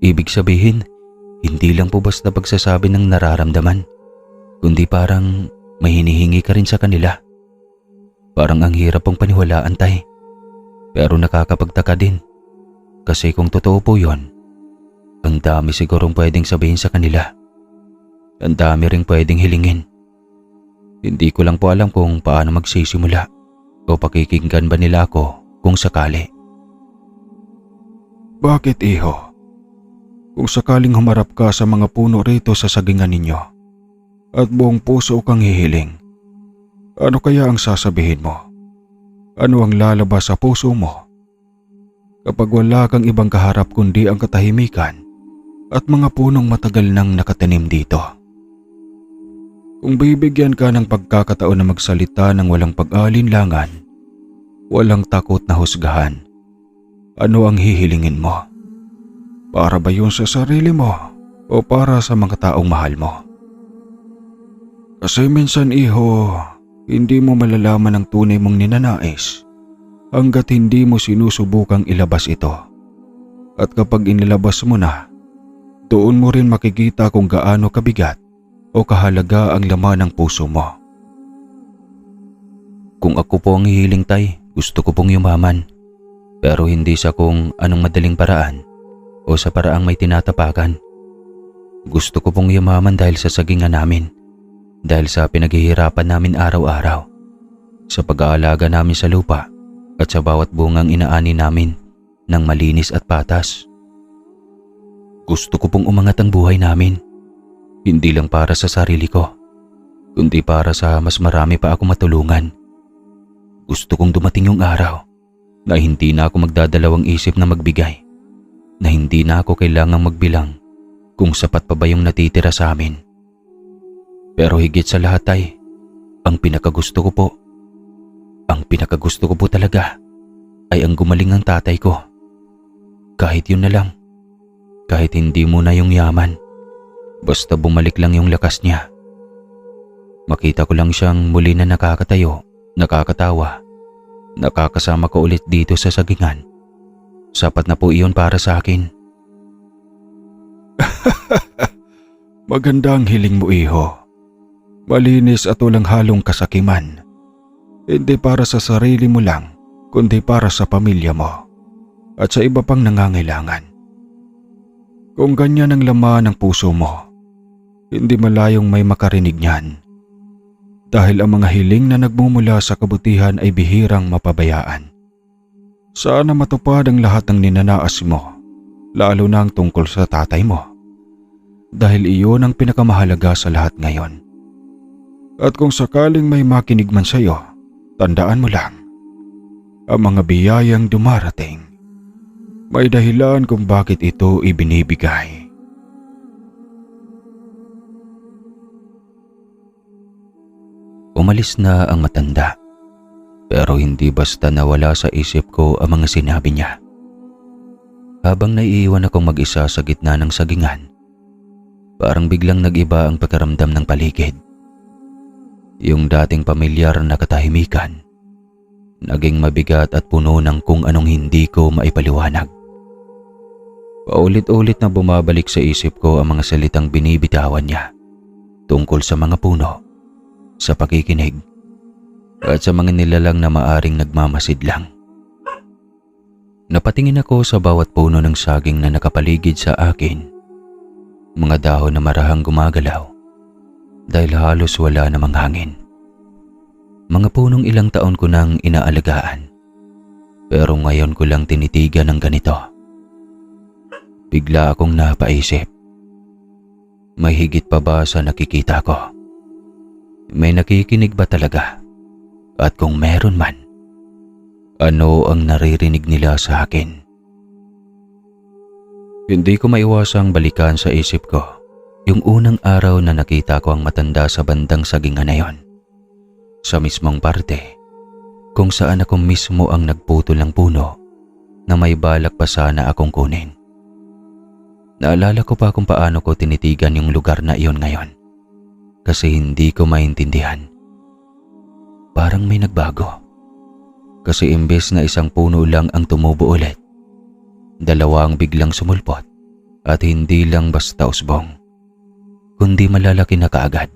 Ibig sabihin, hindi lang po basta pagsasabi ng nararamdaman, kundi parang may hinihingi ka rin sa kanila. Parang ang hirap pong paniwalaan, tay. Pero nakakapagtaka din. Kasi kung totoo po yon, ang dami sigurong pwedeng sabihin sa kanila. Ang dami ring pwedeng hilingin. Hindi ko lang po alam kung paano magsisimula o pakikinggan ba nila ako kung sakali. Bakit, iho? Kung sakaling humarap ka sa mga puno rito sa sagingan ninyo at buong puso kang hihiling, ano kaya ang sasabihin mo? Ano ang lalabas sa puso mo? Kapag wala kang ibang kaharap kundi ang katahimikan at mga punong matagal nang nakatanim dito. Kung bibigyan ka ng pagkakataon na magsalita ng walang pag-alinlangan, walang takot na husgahan, ano ang hihilingin mo? Para ba yun sa sarili mo o para sa mga taong mahal mo? Kasi minsan, iho, hindi mo malalaman ang tunay mong ninanais hanggat hindi mo sinusubukang ilabas ito. At kapag inilabas mo na, doon mo rin makikita kung gaano kabigat o kahalaga ang laman ng puso mo. Kung ako po ang hihiling, tay, gusto ko pong yumaman. Pero hindi sa kung anong madaling paraan o sa paraang may tinatapakan. Gusto ko pong yumaman dahil sa sagingan namin. Dahil sa pinaghihirapan namin araw-araw. Sa pag-aalaga namin sa lupa at sa bawat bungang inaani namin ng malinis at patas. Gusto ko pong umangat ang buhay namin. Hindi lang para sa sarili ko, kundi para sa mas marami pa ako matulungan. Gusto kong dumating yung araw na hindi na ako magdadalawang isip na magbigay, na hindi na ako kailangang magbilang kung sapat pa ba yung natitira sa amin. Pero higit sa lahat, tay, ang pinakagusto ko po talaga ay ang gumaling ng tatay ko. Kahit yun na lang, kahit hindi muna yung yaman, basta bumalik lang yung lakas niya. Makita ko lang siyang muli na nakakatayo, nakakatawa, nakakasama ko ulit dito sa sagingan. Sapat na po iyon para sa akin. Maganda ang hiling mo, iho. Malinis at walang halong kasakiman. Hindi para sa sarili mo lang, kundi para sa pamilya mo at sa iba pang nangangailangan. Kung ganyan ang laman ng puso mo, Hindi malayong may makarinig niyan. Dahil ang mga hiling na nagmumula sa kabutihan ay bihirang mapabayaan. Sana matupad ang lahat ng ninanaas mo, lalo na ang tungkol sa tatay mo. Dahil iyon ang pinakamahalaga sa lahat ngayon. At kung sakaling may makinig man sa iyo, tandaan mo lang, ang mga biyayang dumarating, may dahilan kung bakit ito ibinibigay. Umalis na ang matanda, pero hindi basta nawala sa isip ko ang mga sinabi niya. Habang naiiwan akong mag-isa sa gitna ng sagingan, parang biglang nag-iba ang pakiramdam ng paligid. Yung dating pamilyar na katahimikan, naging mabigat at puno ng kung anong hindi ko maipaliwanag. Paulit-ulit na bumabalik sa isip ko ang mga salitang binibitawan niya tungkol sa mga puno, sa pakikinig, at sa mga nilalang na maaring nagmamasid lang. Napatingin ako sa bawat puno ng saging na nakapaligid sa akin. Mga dahon na marahang gumagalaw dahil halos wala namang hangin. Mga punong ilang taon ko nang inaalagaan, pero ngayon ko lang tinitigan ng ganito. Bigla akong napaisip, may higit pa ba sa nakikita ko? May nakikinig ba talaga? At kung meron man, ano ang naririnig nila sa akin? Hindi ko maiwasang balikan sa isip ko yung unang araw na nakita ko ang matanda sa bandang sagingan na yon. Sa mismong parte kung saan ako mismo ang nagputol ng puno na may balak pa sana akong kunin. Naalala ko pa kung paano ko tinitigan yung lugar na iyon ngayon. Kasi hindi ko maintindihan. Parang may nagbago. Kasi imbes na isang puno lang ang tumubo ulit, dalawa ang biglang sumulpot at hindi lang basta usbong, kundi malalaki na kaagad.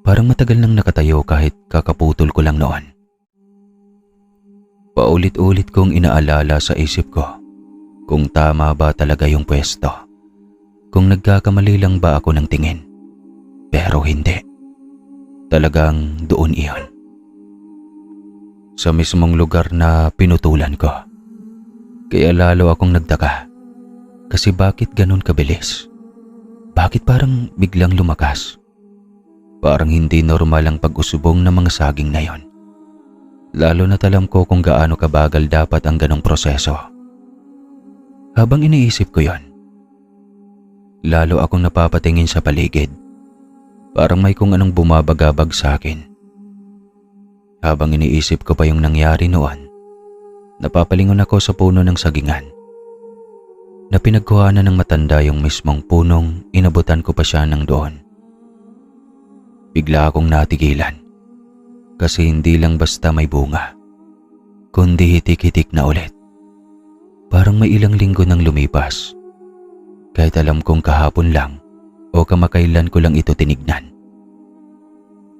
Parang matagal nang nakatayo kahit kakaputol ko lang noon. Paulit-ulit kong inaalala sa isip ko kung tama ba talaga yung pwesto. Kung nagkakamali lang ba ako ng tingin. Pero hindi. Talagang doon iyon. Sa mismong lugar na pinutulan ko. Kaya lalo akong nagtaka. Kasi bakit ganun kabilis? Bakit parang biglang lumakas? Parang hindi normal ang pag-usubong ng mga saging na yon. Lalo na alam ko kung gaano kabagal dapat ang ganong proseso. Habang iniisip ko yon, lalo akong napapatingin sa paligid. Parang may kung anong bumabagabag sa akin. Habang iniisip ko pa yung nangyari noon, napapalingon ako sa puno ng sagingan. Na pinagkuhanan ng matanda yung mismong punong inabutan ko pa siya ng doon. Bigla akong natigilan. Kasi hindi lang basta may bunga, kundi hitik-hitik na ulit. Parang may ilang linggo nang lumipas. Kahit alam kong kahapon lang o kamakailan ko lang ito tinignan.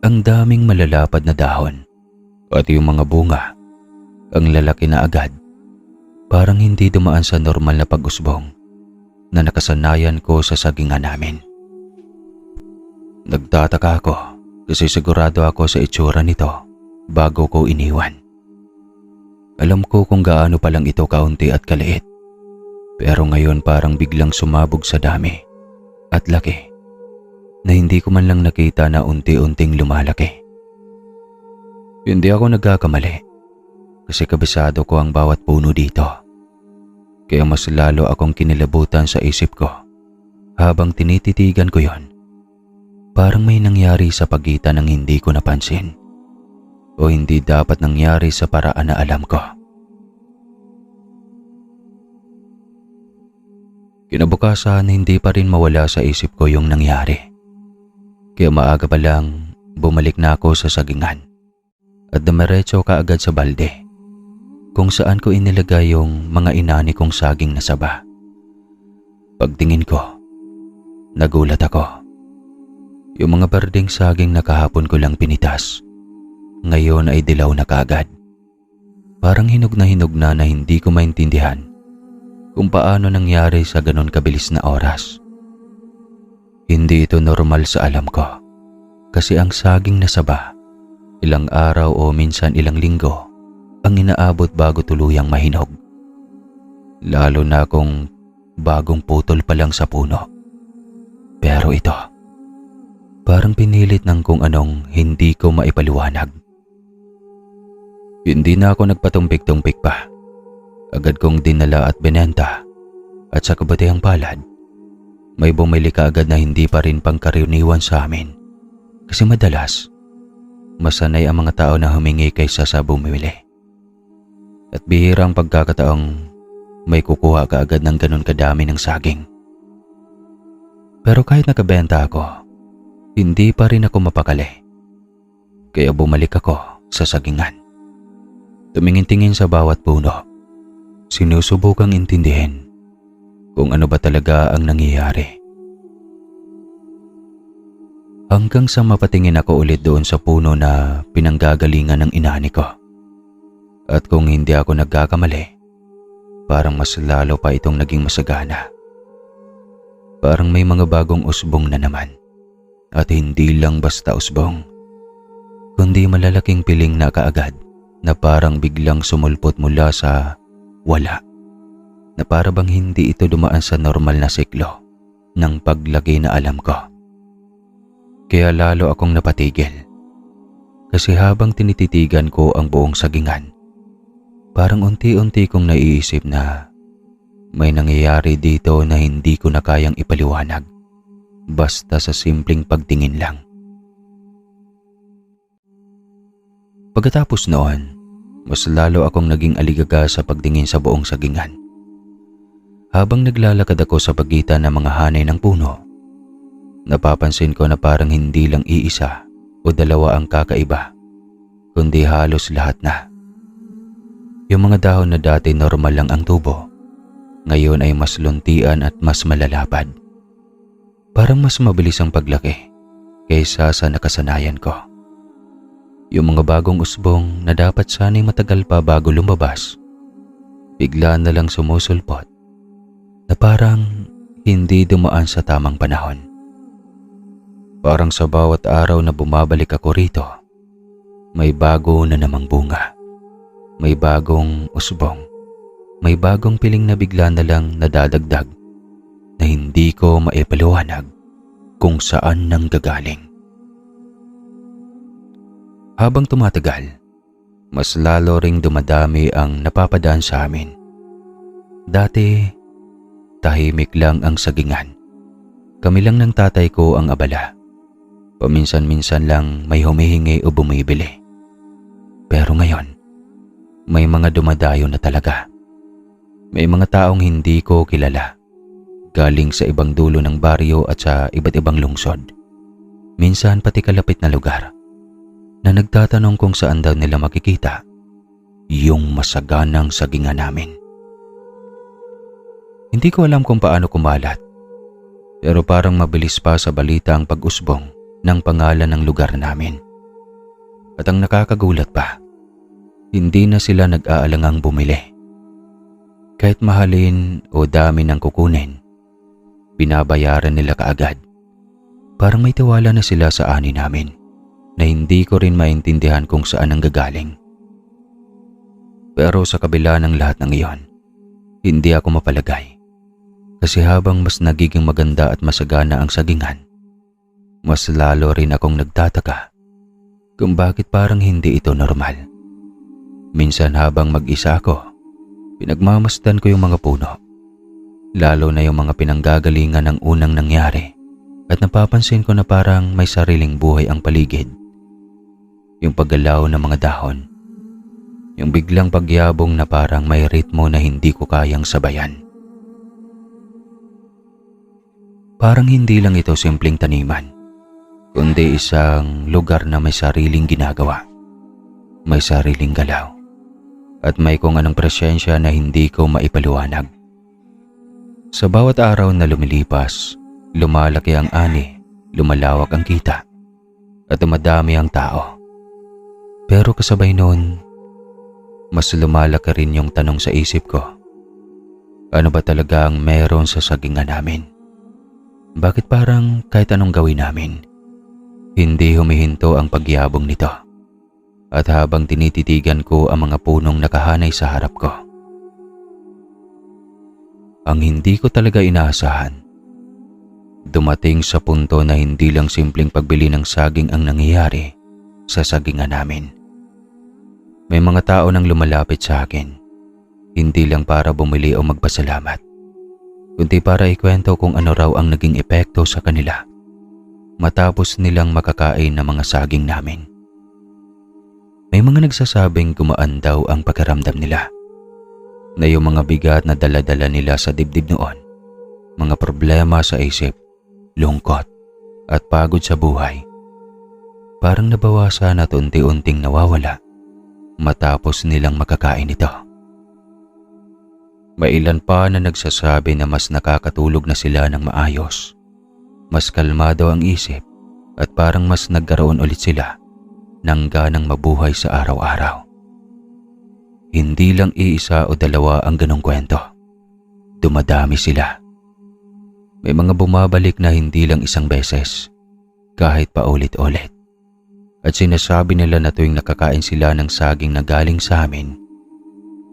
Ang daming malalapad na dahon at yung mga bunga, ang lalaki na agad. Parang hindi dumaan sa normal na pag-usbong na nakasanayan ko sa sagingan namin. Nagtataka ako kasi sigurado ako sa itsura nito bago ko iniwan. Alam ko kung gaano pa lang ito kaunti at kaliit. Pero ngayon parang biglang sumabog sa dami at laki na hindi ko man lang nakita na unti-unting lumalaki. Hindi ako nagkakamali kasi kabisado ko ang bawat puno dito. Kaya mas lalo akong kinilabutan sa isip ko habang tinititigan ko yon. Parang may nangyari sa pagitan ng hindi ko napansin o hindi dapat nangyari sa paraan na alam ko. Kinabukasan hindi pa rin mawala sa isip ko yung nangyari. Kaya maaga pa lang bumalik na ako sa sagingan at dumiretso kaagad sa balde kung saan ko inilagay yung mga inani kong saging na saba. Pagtingin ko, nagulat ako. Yung mga berdeng saging na kahapon ko lang pinitas, ngayon ay dilaw na kaagad. Parang hinog na hindi ko maintindihan kung paano nangyari sa ganon kabilis na oras. Hindi ito normal sa alam ko. Kasi ang saging na saba, ilang araw o minsan ilang linggo ang inaabot bago tuluyang mahinog. Lalo na kung bagong putol pa lang sa puno. Pero ito, parang pinilit ng kung anong hindi ko maipaliwanag. Hindi na ako nagpatumpik-tumpik pa. Agad kong dinala at binenta. At sa kabatihang palad, may bumili kaagad na hindi pa rin pangkaraniwan sa amin. Kasi madalas, masanay ang mga tao na humingi kaysa sa bumili. At bihirang pagkakataong may kukuha kaagad ng ganun kadami ng saging. Pero kahit nakabenta ako, hindi pa rin ako mapakali. Kaya bumalik ako sa sagingan. Tumingin-tingin sa bawat puno. Sinusubukang intindihin kung ano ba talaga ang nangyayari. Hanggang sa mapatingin ako ulit doon sa puno na pinanggagalingan ng inani ko. At kung hindi ako nagkakamali, parang mas lalo pa itong naging masagana. Parang may mga bagong usbong na naman. At hindi lang basta usbong, kundi malalaking piling na kaagad na parang biglang sumulpot mula sa wala. Na para bang hindi ito dumaan sa normal na siklo ng paglaki na alam ko. Kaya lalo akong napatigil. Kasi habang tinititigan ko ang buong sagingan, parang unti-unti kong naiisip na may nangyayari dito na hindi ko na kayang ipaliwanag basta sa simpleng pagtingin lang. Pagkatapos noon, mas lalo akong naging aligaga sa pagtingin sa buong sagingan. Habang naglalakad ako sa pagitan ng mga hanay ng puno, napapansin ko na parang hindi lang iisa o dalawa ang kakaiba, kundi halos lahat na. Yung mga dahon na dati normal lang ang tubo, ngayon ay mas luntian at mas malalapad. Parang mas mabilis ang paglaki kaysa sa nakasanayan ko. Yung mga bagong usbong na dapat sana'y matagal pa bago lumabas, bigla na lang sumusulpot na parang hindi dumaan sa tamang panahon. Parang sa bawat araw na bumabalik ako rito, may bago na namang bunga. May bagong usbong. May bagong piling na bigla na lang nadadagdag na hindi ko maipaliwanag kung saan nang gagaling. Habang tumatagal, mas lalo ring dumadami ang napapadaan sa amin. Dati, tahimik lang ang sagingan. Kami lang ng tatay ko ang abala. Paminsan-minsan lang may humihingi o bumibili. Pero ngayon, may mga dumadayo na talaga. May mga taong hindi ko kilala, galing sa ibang dulo ng baryo at sa iba't ibang lungsod. Minsan pati kalapit na lugar, na nagtatanong kung saan daw nila makikita yung masaganang sagingan namin. Hindi ko alam kung paano kumalat, pero parang mabilis pa sa balita ang pag-usbong ng pangalan ng lugar namin. At ang nakakagulat pa, hindi na sila nag-aalangang bumili. Kahit mahalin o dami ng kukunin, binabayaran nila kaagad. Parang may tiwala na sila sa ani namin na hindi ko rin maintindihan kung saan ang gagaling. Pero sa kabila ng lahat ng iyon, hindi ako mapalagay. Kasi habang mas nagiging maganda at masagana ang sagingan, mas lalo rin akong nagtataka kung bakit parang hindi ito normal. Minsan habang mag-isa ako, pinagmamasdan ko yung mga puno, lalo na yung mga pinanggagalingan ng unang nangyari, at napapansin ko na parang may sariling buhay ang paligid. Yung paggalaw ng mga dahon, yung biglang pagyabong na parang may ritmo na hindi ko kayang sabayan. Parang hindi lang ito simpleng taniman, kundi isang lugar na may sariling ginagawa, may sariling galaw, at may kung anong presensya na hindi ko maipaliwanag. Sa bawat araw na lumilipas, lumalaki ang ani, lumalawak ang kita, at dumadami ang tao. Pero kasabay noon, mas lumalaki rin yung tanong sa isip ko. Ano ba talaga ang meron sa sagingan namin? Bakit parang kahit anong gawin namin, hindi humihinto ang pagyabong nito? At habang tinititigan ko ang mga punong nakahanay sa harap ko, ang hindi ko talaga inaasahan, dumating sa punto na hindi lang simpleng pagbili ng saging ang nangyayari sa sagingan namin. May mga tao nang lumalapit sa akin, hindi lang para bumili o magpasalamat, kundi para ikwento kung ano raw ang naging epekto sa kanila matapos nilang makakain ng mga saging namin. May mga nagsasabing gumaan daw ang pakiramdam nila, na yung mga bigat na dala-dala nila sa dibdib noon, mga problema sa isip, lungkot at pagod sa buhay, parang nabawasan at unti-unting nawawala matapos nilang makakain ito. May ilan pa na nagsasabi na mas nakakatulog na sila ng maayos, mas kalmado ang isip at parang mas nagkaroon ulit sila ng ganang mabuhay sa araw-araw. Hindi lang iisa o dalawa ang ganong kwento. Dumadami sila. May mga bumabalik na hindi lang isang beses, kahit paulit-ulit. At sinasabi nila na tuwing nakakain sila ng saging na galing sa amin,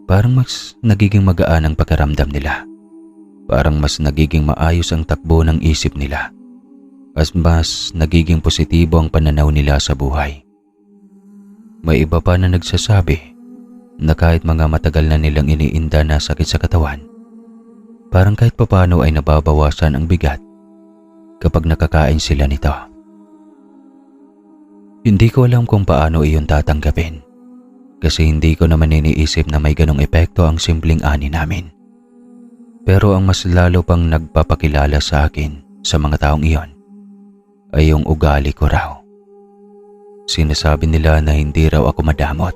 parang mas nagiging magaan ang pakiramdam nila. Parang mas nagiging maayos ang takbo ng isip nila. At mas nagiging positibo ang pananaw nila sa buhay. May iba pa na nagsasabi na kahit mga matagal na nilang iniinda na sakit sa katawan, parang kahit papano ay nababawasan ang bigat kapag nakakain sila nito. Hindi ko alam kung paano iyon tatanggapin, kasi hindi ko naman iniisip na may ganong epekto ang simpleng ani namin. Pero ang mas lalo pang nagpapakilala sa akin sa mga taong iyon ay yung ugali ko raw. Sinasabi nila na hindi raw ako madamot,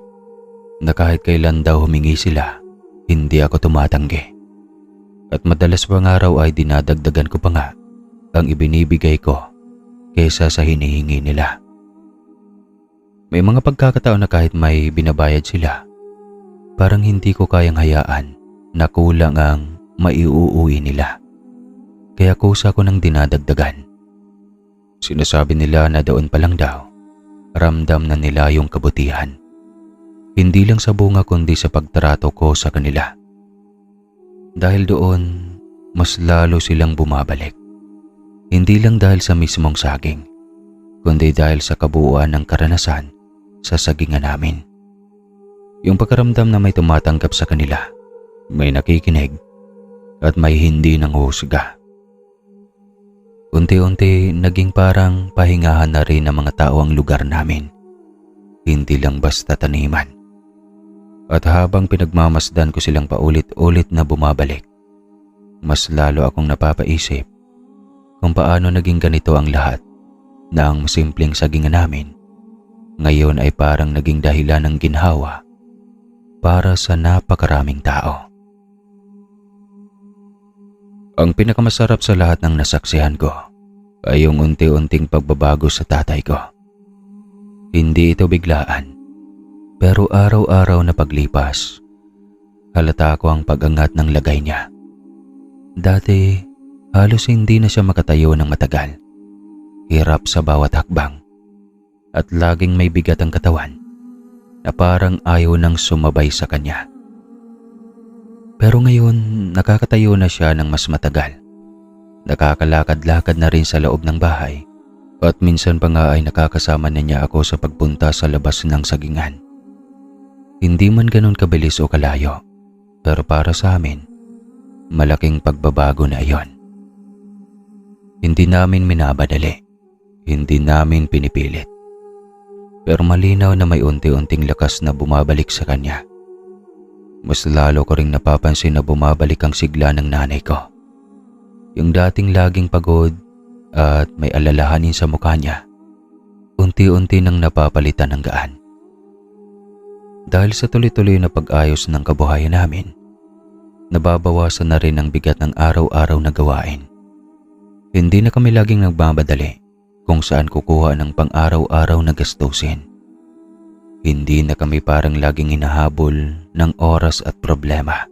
na kahit kailan daw humingi sila, hindi ako tumatanggi. At madalas pa nga raw ay dinadagdagan ko pa nga ang ibinibigay ko kaysa sa hinihingi nila. May mga pagkakataon na kahit may binabayad sila, parang hindi ko kayang hayaan na kulang ang maiuuwi nila. Kaya kusa ko nang dinadagdagan. Sinasabi nila na doon pa lang daw, ramdam na nila yung kabutihan. Hindi lang sa bunga kundi sa pagtrato ko sa kanila. Dahil doon, mas lalo silang bumabalik. Hindi lang dahil sa mismong saging, kundi dahil sa kabuuan ng karanasan sa sagingan namin. Yung pagkaramdam na may tumatanggap sa kanila, may nakikinig, at may hindi nanghuhusga. Unti-unti naging parang pahingahan na rin ng mga tao ang lugar namin. Hindi lang basta taniman. At habang pinagmamasdan ko silang paulit-ulit na bumabalik, mas lalo akong napapaisip kung paano naging ganito ang lahat, na ang simpleng sagingan namin ngayon ay parang naging dahilan ng ginhawa para sa napakaraming tao. Ang pinakamasarap sa lahat ng nasaksihan ko ay yung unti-unting pagbabago sa tatay ko. Hindi ito biglaan, pero araw-araw na paglipas, halata ko ang pag-angat ng lagay niya. Dati, halos hindi na siya makatayo ng matagal. Hirap sa bawat hakbang, at laging may bigat ang katawan na parang ayaw nang sumabay sa kanya. Pero ngayon, nakakatayo na siya ng mas matagal. Nakakalakad-lakad na rin sa loob ng bahay, at minsan pa nga ay nakakasama na niya ako sa pagpunta sa labas ng sagingan. Hindi man ganun kabilis o kalayo, pero para sa amin, malaking pagbabago na iyon. Hindi namin minabadali, hindi namin pinipilit. Pero malinaw na may unti-unting lakas na bumabalik sa kanya. Mas lalo ko ring napapansin na bumabalik ang sigla ng nanay ko. Yung dating laging pagod at may alalahanin sa mukha niya, unti-unti nang napapalitan ng gaan. Dahil sa tuloy-tuloy na pag-ayos ng kabuhayan namin, nababawasan na rin ang bigat ng araw-araw na gawain. Hindi na kami laging nagmamadali kung saan kukuha ng pang-araw-araw na gastusin. Hindi na kami parang laging hinahabol ng oras at problema.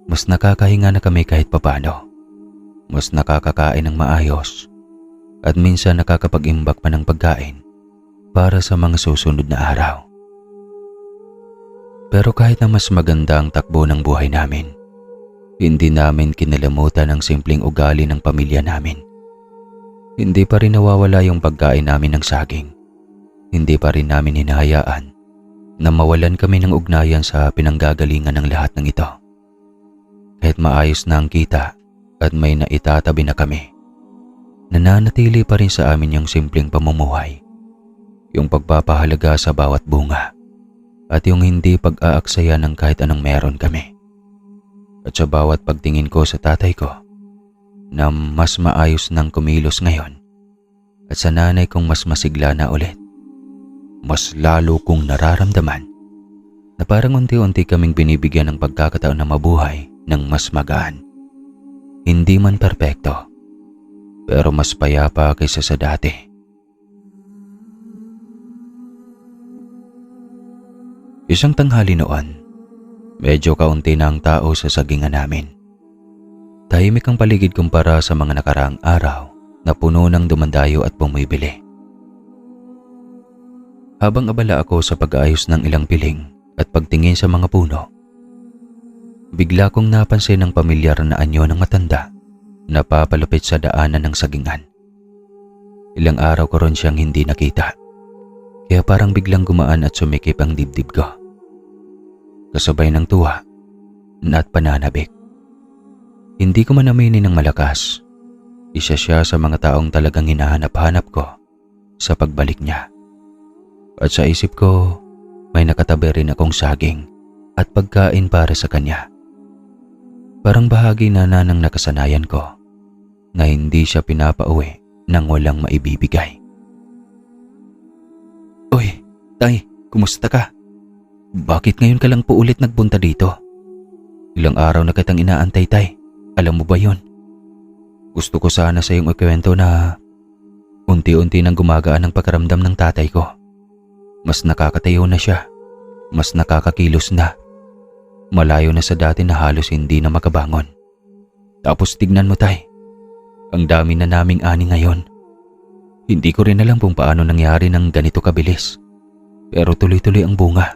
Mas nakakahinga na kami kahit papano. mas nakakakain ng maayos at minsan nakakapag-imbak pa ng pagkain para sa mga susunod na araw. Pero kahit na mas maganda ang takbo ng buhay namin, hindi namin kinalimutan ang simpleng ugali ng pamilya namin. Hindi pa rin nawawala yung pagkain namin ng saging. Hindi pa rin namin hinahayaan na mawalan kami ng ugnayan sa pinanggagalingan ng lahat ng ito. Kahit maayos na ang kita at may naitatabi na kami, nananatili pa rin sa amin yung simpleng pamumuhay, yung pagpapahalaga sa bawat bunga, at yung hindi pag-aaksaya ng kahit anong meron kami. At sa bawat pagtingin ko sa tatay ko, na mas maayos nang kumilos ngayon, at sa nanay kong mas masigla na ulit, mas lalo kong nararamdaman na parang unti-unti kaming binibigyan ng pagkakataon na mabuhay ng mas magaan. Hindi man perpekto, pero mas payapa kaysa sa dati. Isang tanghali noon, medyo kaunti na ang tao sa sagingan namin. Tahimik ang paligid kumpara sa mga nakaraang araw na puno ng dumandayo at bumibili. Habang abala ako sa pag-aayos ng ilang piling at pagtingin sa mga puno, bigla kong napansin ang pamilyar na anyo ng matanda na papalapit sa daanan ng sagingan. Ilang araw ko ron siyang hindi nakita, kaya parang biglang gumaan at sumikip ang dibdib ko. Kasabay ng tuwa at pananabik. Hindi ko man aminin ng malakas, isa siya sa mga taong talagang hinahanap-hanap ko sa pagbalik niya. At sa isip ko, may nakatabi rin akong saging at pagkain para sa kanya. Parang bahagi na ng nakasanayan ko na hindi siya pinapauwi nang walang maibibigay. Uy, tay, kumusta ka? Bakit ngayon ka lang po ulit nagpunta dito? Ilang araw na kitang inaantay, tay. Alam mo ba yun? Gusto ko sana sa iyong ikwento na unti-unti nang gumagaan ang pakiramdam ng tatay ko. Mas nakakatayo na siya. Mas nakakakilos na. Malayo na sa dati na halos hindi na makabangon. Tapos tignan mo, tay. Ang dami na naming ani ngayon. Hindi ko rin alam kung paano nangyari ng ganito kabilis. Pero tuloy-tuloy ang bunga.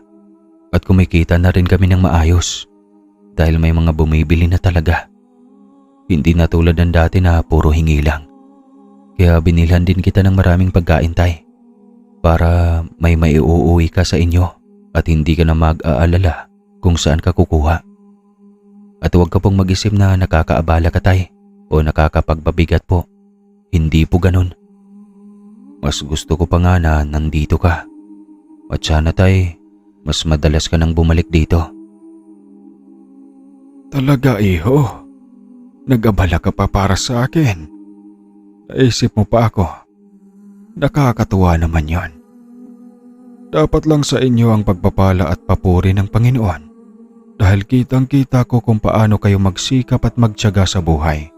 At kumikita na rin kami ng maayos. Dahil may mga bumibili na talaga. Hindi na tulad ng dati na puro hingi lang. Kaya binilhan din kita ng maraming pagkain, tay. Para may maiuuwi ka sa inyo at hindi ka na mag-aalala kung saan ka kukuha. At huwag ka pong mag-isip na nakakaabala ka, tay, o nakakapagpabigat po. Hindi po ganun. Mas gusto ko pa nga na nandito ka. At sana, tay, mas madalas ka nang bumalik dito. Talaga, iho? Nag-abala ka pa para sa akin? Naisip mo pa ako? Nakakatuwa naman yon. Dapat lang sa inyo ang pagpapala at papuri ng Panginoon dahil kitang-kita ko kung paano kayo magsikap at magtiyaga sa buhay.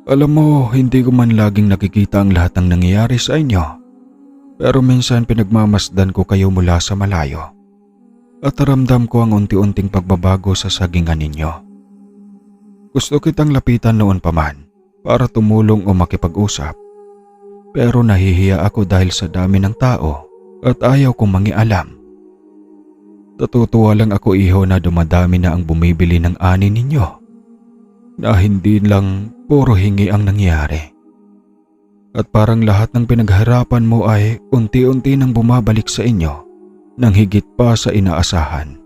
Alam mo, hindi ko man laging nakikita ang lahat ng nangyayari sa inyo, pero minsan pinagmamasdan ko kayo mula sa malayo at ramdam ko ang unti-unting pagbabago sa sagingan ninyo. Gusto kitang lapitan noon pa man para tumulong o makipag-usap, pero nahihiya ako dahil sa dami ng tao at ayaw kong mangialam. Natutuwa lang ako, iho, na dumadami na ang bumibili ng ani ninyo, na hindi lang puro hingi ang nangyari. At parang lahat ng pinagharapan mo ay unti-unti nang bumabalik sa inyo nang higit pa sa inaasahan.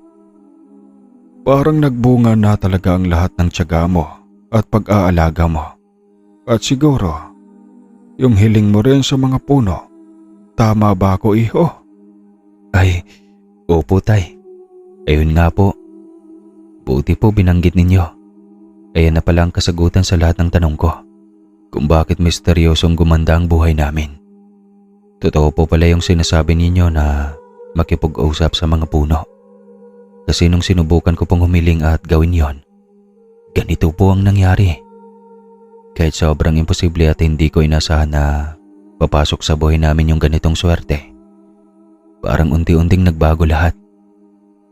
Parang nagbunga na talaga ang lahat ng tiyaga mo at pag-aalaga mo. At siguro, yung hiling mo rin sa mga puno. Tama ba ako, iho? Ay, opo, tay. Ayun nga po. Buti po binanggit ninyo. Ayan na pala ang kasagutan sa lahat ng tanong ko. Kung bakit misteryosong gumanda ang buhay namin. Totoo po pala yung sinasabi ninyo na makipag-usap sa mga puno. Kasi nung sinubukan ko pong humiling at gawin yon, ganito po ang nangyari. Kahit sobrang imposible at hindi ko inasahan na papasok sa buhay namin yung ganitong swerte. Parang unti-unting nagbago lahat.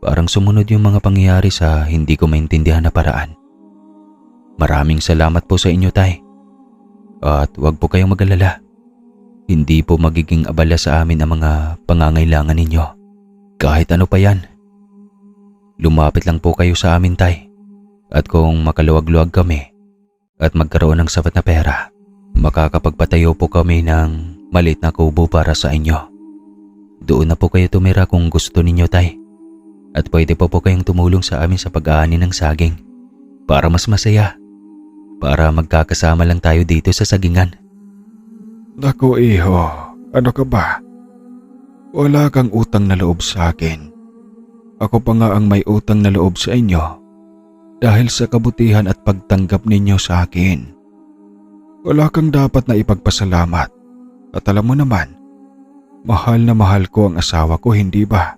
Parang sumunod yung mga pangyayari sa hindi ko maintindihan na paraan. Maraming salamat po sa inyo, Tay. At huwag po kayong mag-alala. Hindi po magiging abala sa amin ang mga pangangailangan ninyo. Kahit ano pa yan. Lumapit lang po kayo sa amin, Tay. At kung makaluwag-luwag kami at magkaroon ng sapat na pera, makakapagpatayo po kami ng maliit na kubo para sa inyo. Doon na po kayo tumira kung gusto ninyo, Tay. At pwede po kayong tumulong sa amin sa pag-aani ng saging para mas masaya. Para magkakasama lang tayo dito sa sagingan. Naku iho, ano ka ba? Wala kang utang na loob sa akin. Ako pa nga ang may utang na loob sa inyo dahil sa kabutihan at pagtanggap ninyo sa akin. Wala kang dapat na ipagpasalamat. At alam mo naman, mahal na mahal ko ang asawa ko, hindi ba?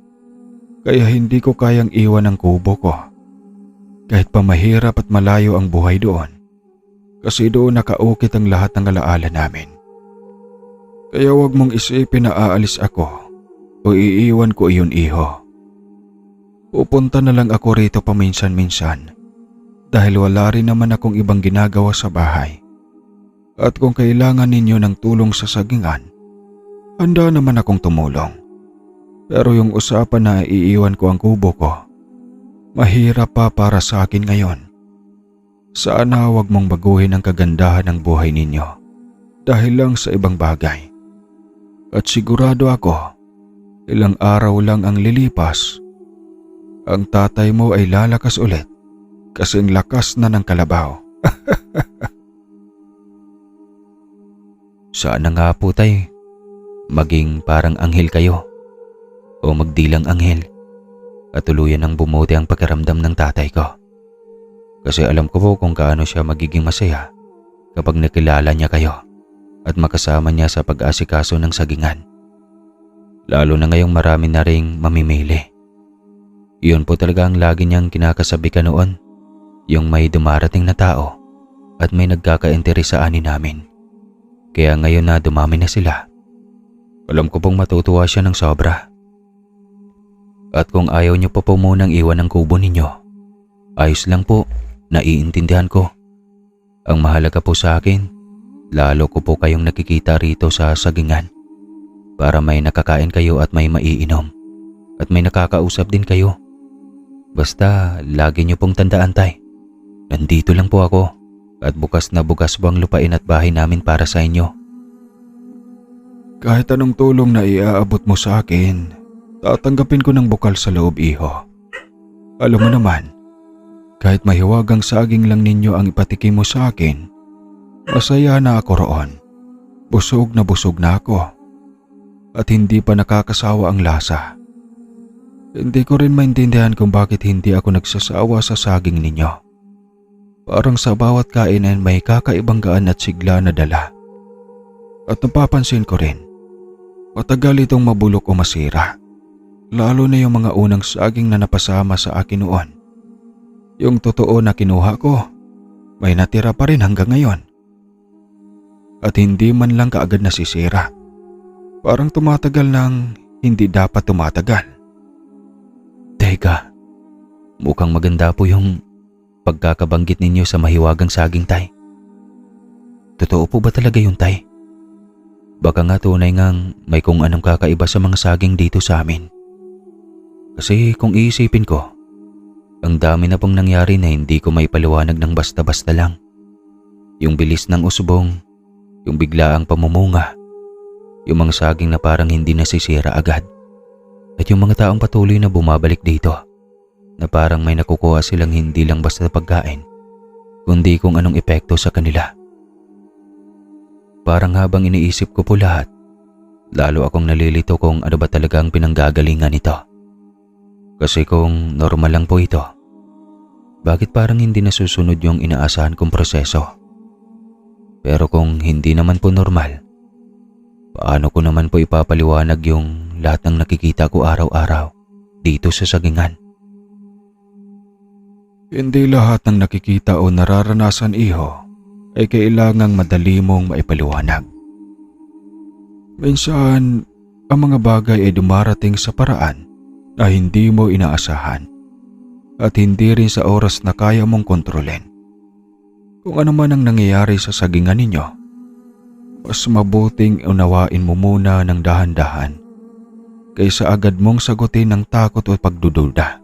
Kaya hindi ko kayang iwan ang kubo ko. Kahit pa mahirap at malayo ang buhay doon. Kasi doon nakaukit ang lahat ng alaala namin. Kaya huwag mong isipin na aalis ako o iiwan ko iyon, iho. Pupunta na lang ako rito paminsan-minsan dahil wala rin naman akong ibang ginagawa sa bahay. At kung kailangan ninyo ng tulong sa sagingan, handa naman akong tumulong. Pero yung usapan na iiwan ko ang kubo ko, mahirap pa para sa akin ngayon. Sana huwag mong baguhin ang kagandahan ng buhay ninyo dahil lang sa ibang bagay. At sigurado ako, ilang araw lang ang lilipas, ang tatay mo ay lalakas ulit kasing lakas na ng kalabaw. Sana nga po, Tay, maging parang anghel kayo o magdilang anghel at tuluyan ng bumuti ang pakiramdam ng tatay ko. Kasi alam ko po kung kaano siya magiging masaya kapag nakilala niya kayo at makasama niya sa pag-asikaso ng sagingan. Lalo na ngayong marami na ring mamimili. Iyon po talaga ang lagi niyang kinakasabi ka noon, yung may dumarating na tao at may nagkaka-interes sa ani namin. Kaya ngayon na dumami na sila, alam ko pong matutuwa siya ng sobra. At kung ayaw niyo pa po munang iwan ang kubo ninyo, ayos lang po, naiintindihan ko. Ang mahalaga po sa akin, lalo ko po kayong nakikita rito sa sagingan para may nakakain kayo at may maiinom at may nakakausap din kayo. Basta lagi niyo pong tandaan, Tay, nandito lang po ako at bukas na bukas po ang lupain at bahay namin para sa inyo. Kahit anong tulong na iaabot mo sa akin, tatanggapin ko ng bukal sa loob, iho. Alam mo naman, kahit mahiwagang saging lang ninyo ang ipatikim mo sa akin, masaya na ako roon. Busog na ako. At hindi pa nakakasawa ang lasa. Hindi ko rin maintindihan kung bakit hindi ako nagsasawa sa saging ninyo. Parang sa bawat kainan may kakaibang gaan at sigla na dala. At napapansin ko rin, matagal itong mabulok o masira. Lalo na yung mga unang saging na napasama sa akin noon. Yung totoo na kinuha ko, may natira pa rin hanggang ngayon. At hindi man lang kaagad nasisira. Parang tumatagal ng hindi dapat tumatagal. Teka, mukhang maganda po yung pagkakabanggit ninyo sa mahiwagang saging, Tay. Totoo po ba talaga yun, Tay? Baka nga tunay ngang may kung anong kakaiba sa mga saging dito sa amin. Kasi kung iisipin ko, ang dami na pong nangyari na hindi ko may paliwanag ng basta-basta lang. Yung bilis ng usbong, yung biglaang pamumunga, yung mga saging na parang hindi nasisira agad, at yung mga taong patuloy na bumabalik dito, na parang may nakukuha silang hindi lang basta pagkain, kundi kung anong epekto sa kanila. Parang habang iniisip ko po lahat, lalo akong nalilito kung ano ba talaga ang pinanggagalingan nito. Kasi kung normal lang po ito, bakit parang hindi nasusunod yung inaasahan kong proseso? Pero kung hindi naman po normal, paano ko naman po ipapaliwanag yung lahat ng nakikita ko araw-araw dito sa sagingan? Hindi lahat ng nakikita o nararanasan, iho, ay kailangang madali mong maipaliwanag. Minsan, ang mga bagay ay dumarating sa paraan na hindi mo inaasahan at hindi rin sa oras na kaya mong kontrolin. Kung ano man ang nangyayari sa sagingan ninyo, mas mabuting unawain mo muna ng dahan-dahan kaysa agad mong sagutin ng takot o pagdududa.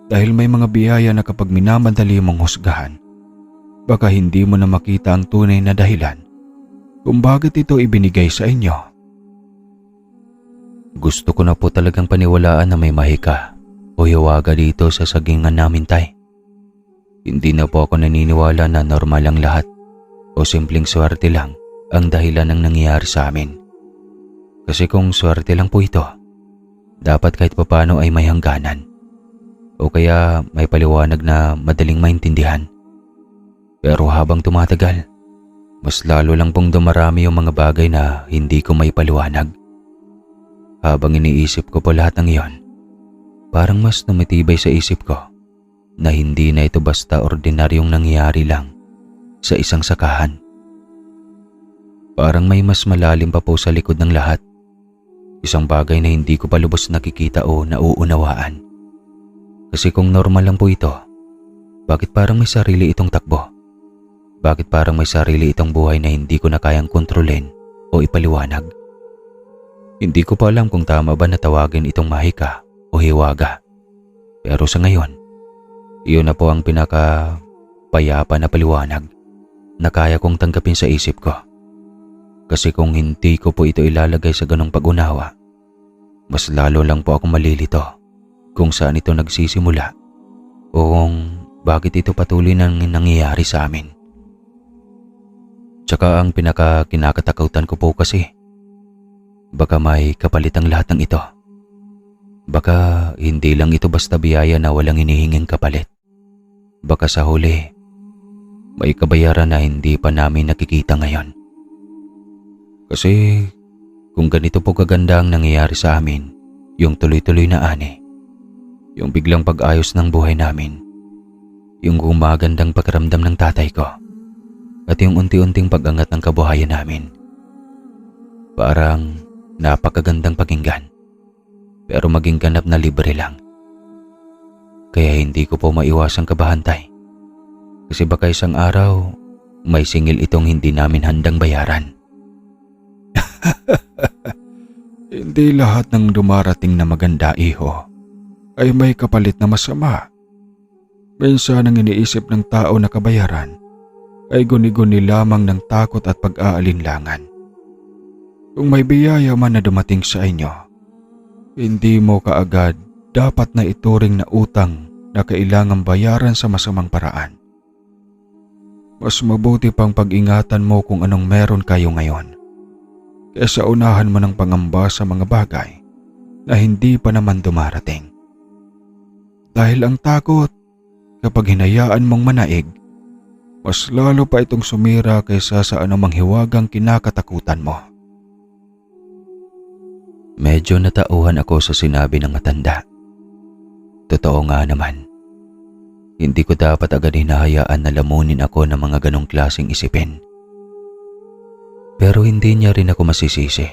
Dahil may mga biyaya na kapag minamadali mong husgahan, baka hindi mo na makita ang tunay na dahilan kung bakit ito ibinigay sa inyo. Gusto ko na po talagang paniwalaan na may mahika o hiwaga dito sa sagingan namin, Tay. Hindi na po ako naniniwala na normal ang lahat o simpleng swerte lang ang dahilan ng nangyayari sa amin. Kasi kung swerte lang po ito, dapat kahit papano ay may hangganan o kaya may paliwanag na madaling maintindihan. Pero habang tumatagal, mas lalo lang pong dumarami yung mga bagay na hindi ko may paliwanag. Habang iniisip ko po lahat ng iyon, parang mas tumitibay sa isip ko na hindi na ito basta ordinaryong nangyayari lang sa isang sakahan. Parang may mas malalim pa po sa likod ng lahat. Isang bagay na hindi ko pa lubos nakikita o nauunawaan. Kasi kung normal lang po ito, bakit parang may sarili itong takbo? Bakit parang may sarili itong buhay na hindi ko na kayang kontrolin o ipaliwanag? Hindi ko pa alam kung tama ba na tawagin itong mahika o hiwaga. Pero sa ngayon, iyon na po ang pinakapayapa na paliwanag na kaya kong tanggapin sa isip ko. Kasi kung hindi ko po ito ilalagay sa ganong pag-unawa, mas lalo lang po ako malilito kung saan ito nagsisimula o kung bakit ito patuloy nang nangyayari sa amin. Tsaka ang kinakatakutan ko po kasi, baka may kapalit ang lahat ng ito. Baka hindi lang ito basta biyaya na walang hinihinging kapalit. Baka sa huli, may kabayaran na hindi pa namin nakikita ngayon. Kasi kung ganito po kaganda ang nangyayari sa amin, yung tuloy-tuloy na ani, yung biglang pag-ayos ng buhay namin, yung gumagandang pakiramdam ng tatay ko, at yung unti-unting pag-angat ng kabuhayan namin. Parang napakagandang pakinggan, pero maging ganap na libre lang. Kaya hindi ko po maiwasang kabahan, Tay. Kasi baka isang araw, may singil itong hindi namin handang bayaran. Hindi lahat ng dumarating na maganda, iho, ay may kapalit na masama. Minsan ang iniisip ng tao na kabayaran ay guni-guni lamang ng takot at pag-aalinlangan. Kung may biyaya man na dumating sa inyo, hindi mo kaagad dapat na ituring na utang na kailangang bayaran sa masamang paraan. Mas mabuti pang pag-ingatan mo kung anong meron kayo ngayon, kaysa unahan mo ng pangamba sa mga bagay na hindi pa naman dumarating. Dahil ang takot, kapag hinayaan mong manaig, mas lalo pa itong sumira kaysa sa anumang hiwagang kinakatakutan mo. Medyo natauhan ako sa sinabi ng matanda. Totoo nga naman. Hindi ko dapat agad hinahayaan na lamunin ako ng mga ganong klaseng isipin. Pero hindi niya rin ako masisisi.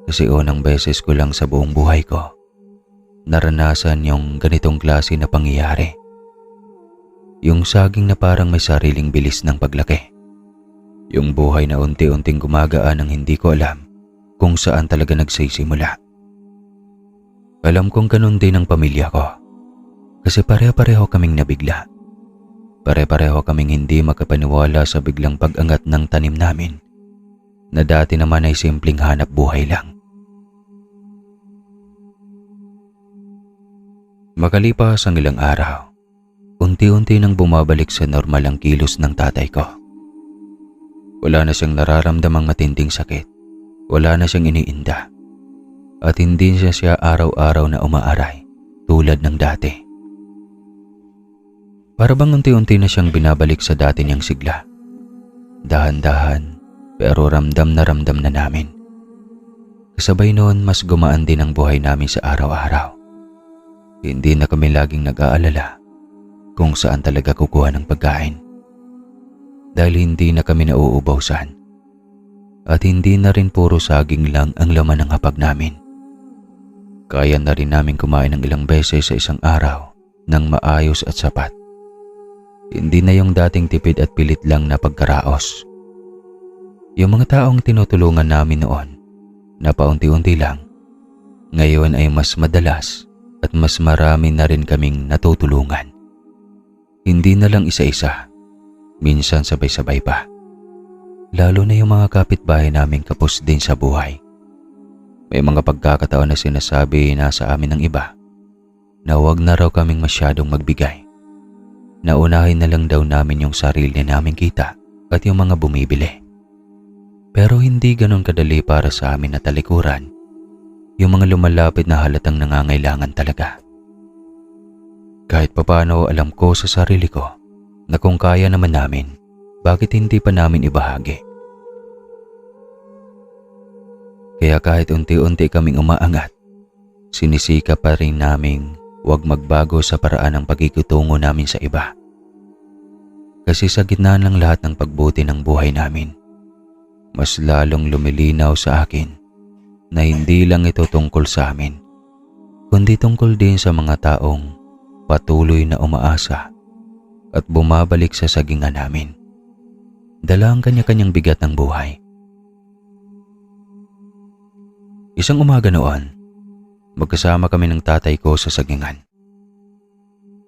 Kasi unang beses ko lang sa buong buhay ko naranasan yung ganitong klase na pangyayari. Yung saging na parang may sariling bilis ng paglaki. Yung buhay na unti-unting gumagaan ng hindi ko alam kung saan talaga nagsisimula. Alam kong ganun din ang pamilya ko. Kasi pare-pareho kaming nabigla. Pare-pareho kaming hindi makapaniwala sa biglang pag-angat ng tanim namin na dati naman ay simpleng hanap buhay lang. Makalipas ang ilang araw, unti-unti nang bumabalik sa normal ang kilos ng tatay ko. Wala na siyang nararamdamang matinding sakit, wala na siyang iniinda, at hindi siya araw-araw na umaaray tulad ng dati. Para bang unti-unti na siyang binabalik sa dati niyang sigla. Dahan-dahan pero ramdam na namin. Kasabay noon mas gumaan din ang buhay namin sa araw-araw. Hindi na kami laging nag-aalala kung saan talaga kukuha ng pagkain. Dahil hindi na kami nauubusan. At hindi na rin puro saging lang ang laman ng hapag namin. Kaya na rin namin kumain ng ilang beses sa isang araw ng maayos at sapat. Hindi na yung dating tipid at pilit lang na pagkaraos. Yung mga taong tinutulungan namin noon na paunti-unti lang, ngayon ay mas madalas at mas marami na rin kaming natutulungan. Hindi na lang isa-isa, minsan sabay-sabay pa. Lalo na yung mga kapitbahay naming kapos din sa buhay. May mga pagkakataon na sinasabi na sa amin ng iba na huwag na raw kaming masyadong magbigay. Naunahin na lang daw namin yung sarili naming kita at yung mga bumibili. Pero hindi ganon kadali para sa amin na talikuran yung mga lumalapit na halatang nangangailangan talaga. Kahit papaano alam ko sa sarili ko na kung kaya naman namin, bakit hindi pa namin ibahagi? Kaya kahit unti-unti kaming umaangat, sinisika pa rin naming huwag magbago sa paraan ng pagkikutungo namin sa iba. Kasi sa gitna ng lahat ng pagbuti ng buhay namin, mas lalong lumilinaw sa akin na hindi lang ito tungkol sa amin, kundi tungkol din sa mga taong patuloy na umaasa at bumabalik sa sagingan namin. Dala ang kanya-kanyang bigat ng buhay. Isang umaga noon, magkasama kami ng tatay ko sa sagingan.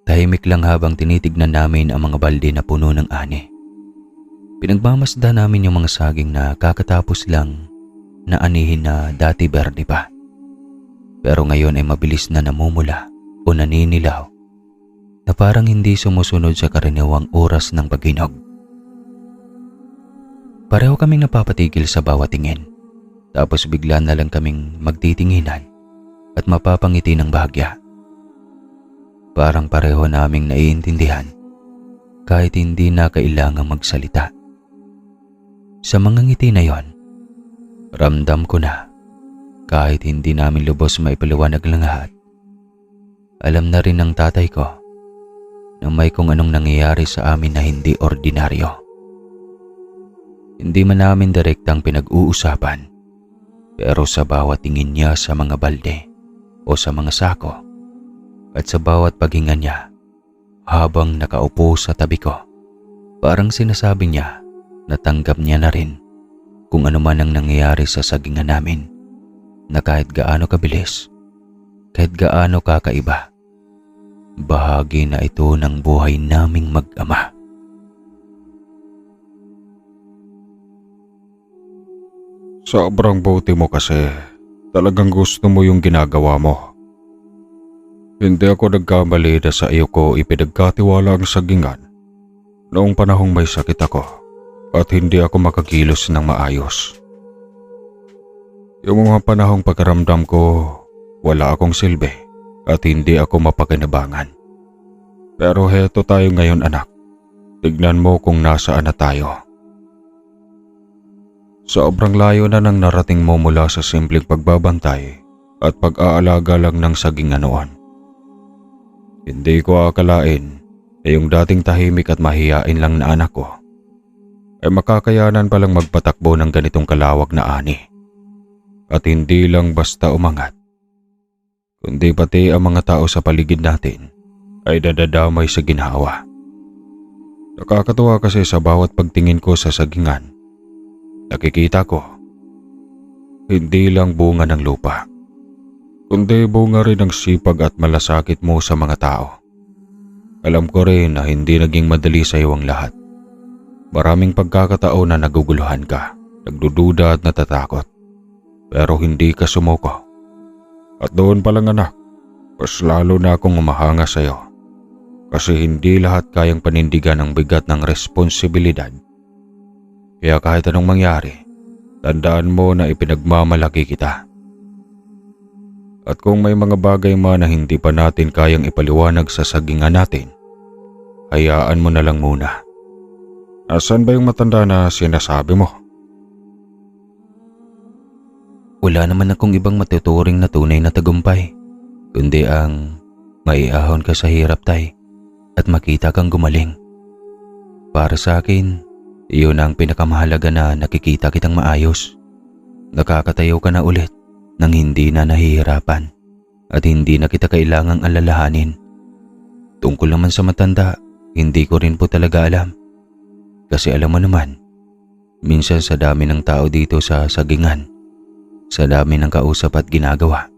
Tahimik lang habang tinitignan namin ang mga balde na puno ng ani. Pinagmamasda namin yung mga saging na kakatapos lang na anihin na dati berde pa. Pero ngayon ay mabilis na namumula o naninilaw na parang hindi sumusunod sa karaniwang oras ng paghinog. Pareho kaming napapatigil sa bawat tingin. Tapos bigla na lang kaming magtitinginan at mapapangiti ng bahagya. Parang pareho naming naiintindihan kahit hindi na kailangang magsalita. Sa mga ngiti na yon, ramdam ko na kahit hindi namin lubos maipaliwanag lang lahat. Alam na rin ng tatay ko na may kung anong nangyayari sa amin na hindi ordinaryo. Hindi man namin direktang pinag-uusapan, pero sa bawat tingin niya sa mga balde o sa mga sako at sa bawat paghinga niya habang nakaupo sa tabi ko, parang sinasabi niya na tanggap niya na rin kung ano man ang nangyayari sa sagingan namin, na kahit gaano kabilis, kahit gaano kakaiba, bahagi na ito ng buhay naming mag-ama. Sobrang buti mo kasi. Talagang gusto mo yung ginagawa mo. Hindi ako nagkamali na sa iyo ko ipinagkatiwala ang sagingan noong panahong may sakit ako at hindi ako makakilos ng maayos. Yung mga panahong pagkaramdam ko, wala akong silbi at hindi ako mapakinabangan. Pero heto tayo ngayon, anak. Tignan mo kung nasaan na tayo. Sobrang layo na nang narating mo mula sa simpleng pagbabantay at pag-aalaga lang ng sagingan noon. Hindi ko akalain na yung dating tahimik at mahiyain lang na anak ko ay makakayanan palang magpatakbo ng ganitong kalawak na ani. At hindi lang basta umangat, kundi pati ang mga tao sa paligid natin ay dadadamay sa ginhawa. Nakakatuwa kasi sa bawat pagtingin ko sa sagingan, nakikita ko, hindi lang bunga ng lupa, kundi bunga rin ng sipag at malasakit mo sa mga tao. Alam ko rin na hindi naging madali sa iyo ang lahat. Maraming pagkakataon na naguguluhan ka, nagdududa at natatakot. Pero hindi ka sumuko. At doon pa lang, anak, mas lalo na akong umahanga sa iyo. Kasi hindi lahat kayang panindigan ang bigat ng responsibilidad. Kaya kahit anong mangyari, tandaan mo na ipinagmamalaki kita. At kung may mga bagay man na hindi pa natin kayang ipaliwanag sa sagingan natin, hayaan mo na lang muna. Asan ba yung matanda na sinasabi mo? Wala naman akong ibang matuturing na tunay na tagumpay, kundi ang maiahon ka sa hirap, tay, at makita kang gumaling. Para sa akin, iyon ang pinakamahalaga, na nakikita kitang maayos. Nakakatayo ka na ulit nang hindi na nahihirapan at hindi na kita kailangang alalahanin. Tungkol naman sa matanda, hindi ko rin po talaga alam. Kasi alam mo naman, minsan sa dami ng tao dito sa Sagingan, sa dami ng kausap at ginagawa,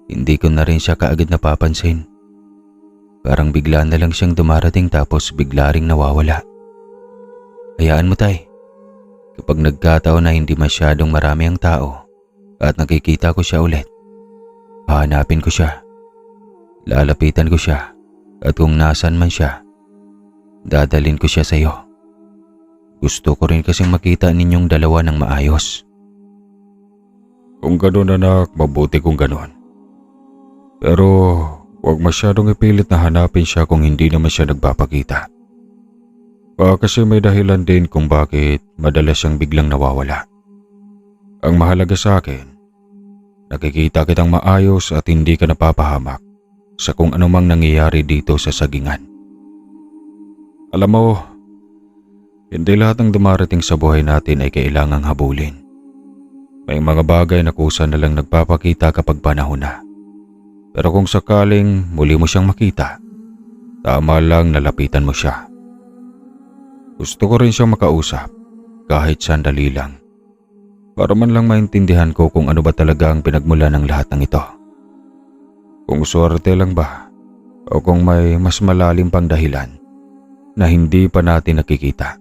hindi ko na rin siya kaagad napapansin. Parang bigla na lang siyang dumarating tapos bigla ring nawawala. Hayaan mo tay, kapag nagkataon na hindi masyadong marami ang tao at nakikita ko siya ulit, hahanapin ko siya, lalapitan ko siya, at kung nasan man siya, dadalhin ko siya sa iyo. Gusto ko rin kasing makita ninyong dalawa ng maayos. Kung ganun anak, mabuti kung ganun. Pero huwag masyadong ipilit na hanapin siya kung hindi naman siya nagpapakita. Kasi may dahilan din kung bakit madalas siyang biglang nawawala. Ang mahalaga sa akin, nakikita kitang maayos at hindi ka napapahamak sa kung anumang nangyayari dito sa Sagingan. Alam mo, hindi lahat ng dumarating sa buhay natin ay kailangang habulin. May mga bagay na kusa na lang nagpapakita kapag panahon na. Pero kung sakaling muli mo siyang makita, tama lang na lapitan mo siya. Gusto ko rin siyang makausap, kahit sandali lang, para man lang maintindihan ko kung ano ba talaga ang pinagmula ng lahat ng ito. Kung swerte lang ba, o kung may mas malalim pang dahilan na hindi pa natin nakikita.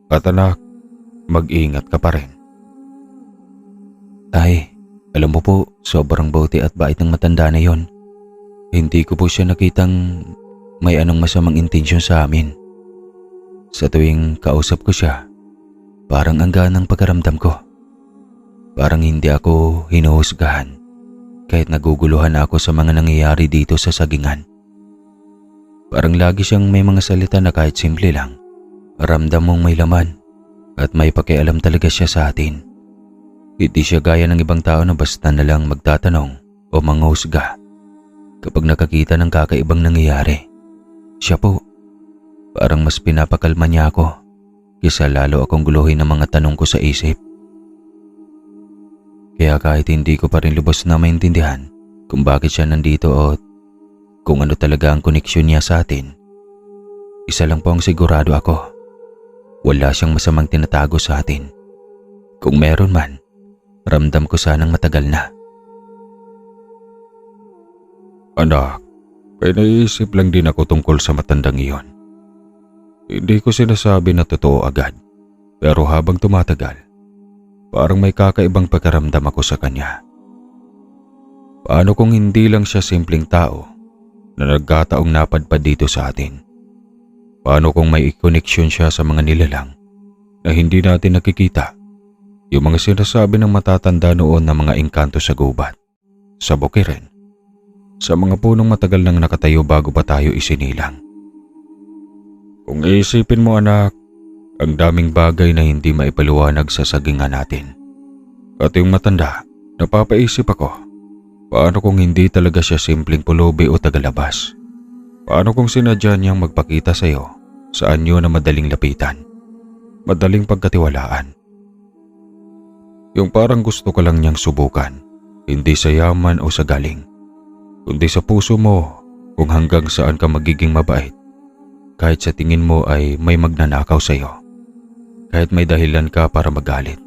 At anak, mag-ingat ka pa rin. Tay, alam mo po, sobrang buti at bait ng matanda na yon. Hindi ko po siya nakitang may anong masamang intensyon sa amin. Sa tuwing kausap ko siya, parang ang ganang pagkaramdam ko. Parang hindi ako hinuhusgahan kahit naguguluhan ako sa mga nangyayari dito sa Sagingan. Parang lagi siyang may mga salita na kahit simple lang, ramdam mong may laman at may pakialam talaga siya sa atin. Hindi siya gaya ng ibang tao na basta na lang magtatanong o manghusga kapag nakakita ng kakaibang nangyayari. Siya po, parang mas pinapakalma niya ako kaysa lalo akong guluhin ng mga tanong ko sa isip. Kaya kahit hindi ko pa rin lubos na maintindihan kung bakit siya nandito o kung ano talaga ang koneksyon niya sa atin, isa lang po ang sigurado ako. Wala siyang masamang tinatago sa atin. Kung meron man, ramdam ko sanang matagal na. Anak, may naiisip lang din ako tungkol sa matandang iyon. Hindi ko sinasabi na totoo agad, pero habang tumatagal, parang may kakaibang pakiramdam ako sa kanya. Paano kung hindi lang siya simpleng tao na nagkataong napadpad dito sa atin? Paano kung may koneksyon siya sa mga nilalang na hindi natin nakikita? Yung mga sinasabi ng matatanda noon na mga engkanto sa gubat, sa bukirin, sa mga punong matagal nang nakatayo bago pa tayo isinilang. Kung iisipin mo anak, ang daming bagay na hindi maipaliwanag sa Sagingan natin. At yung matanda, napapaisip ako, paano kung hindi talaga siya simpleng pulubi o tagalabas? Paano kung sinadya niyang magpakita sa iyo sa anyo na madaling lapitan, madaling pagkatiwalaan? Yung parang gusto ka lang niyang subukan, hindi sa yaman o sa galing, kundi sa puso mo kung hanggang saan ka magiging mabait. Kahit sa tingin mo ay may magnanakaw sa iyo, kahit may dahilan ka para magalit.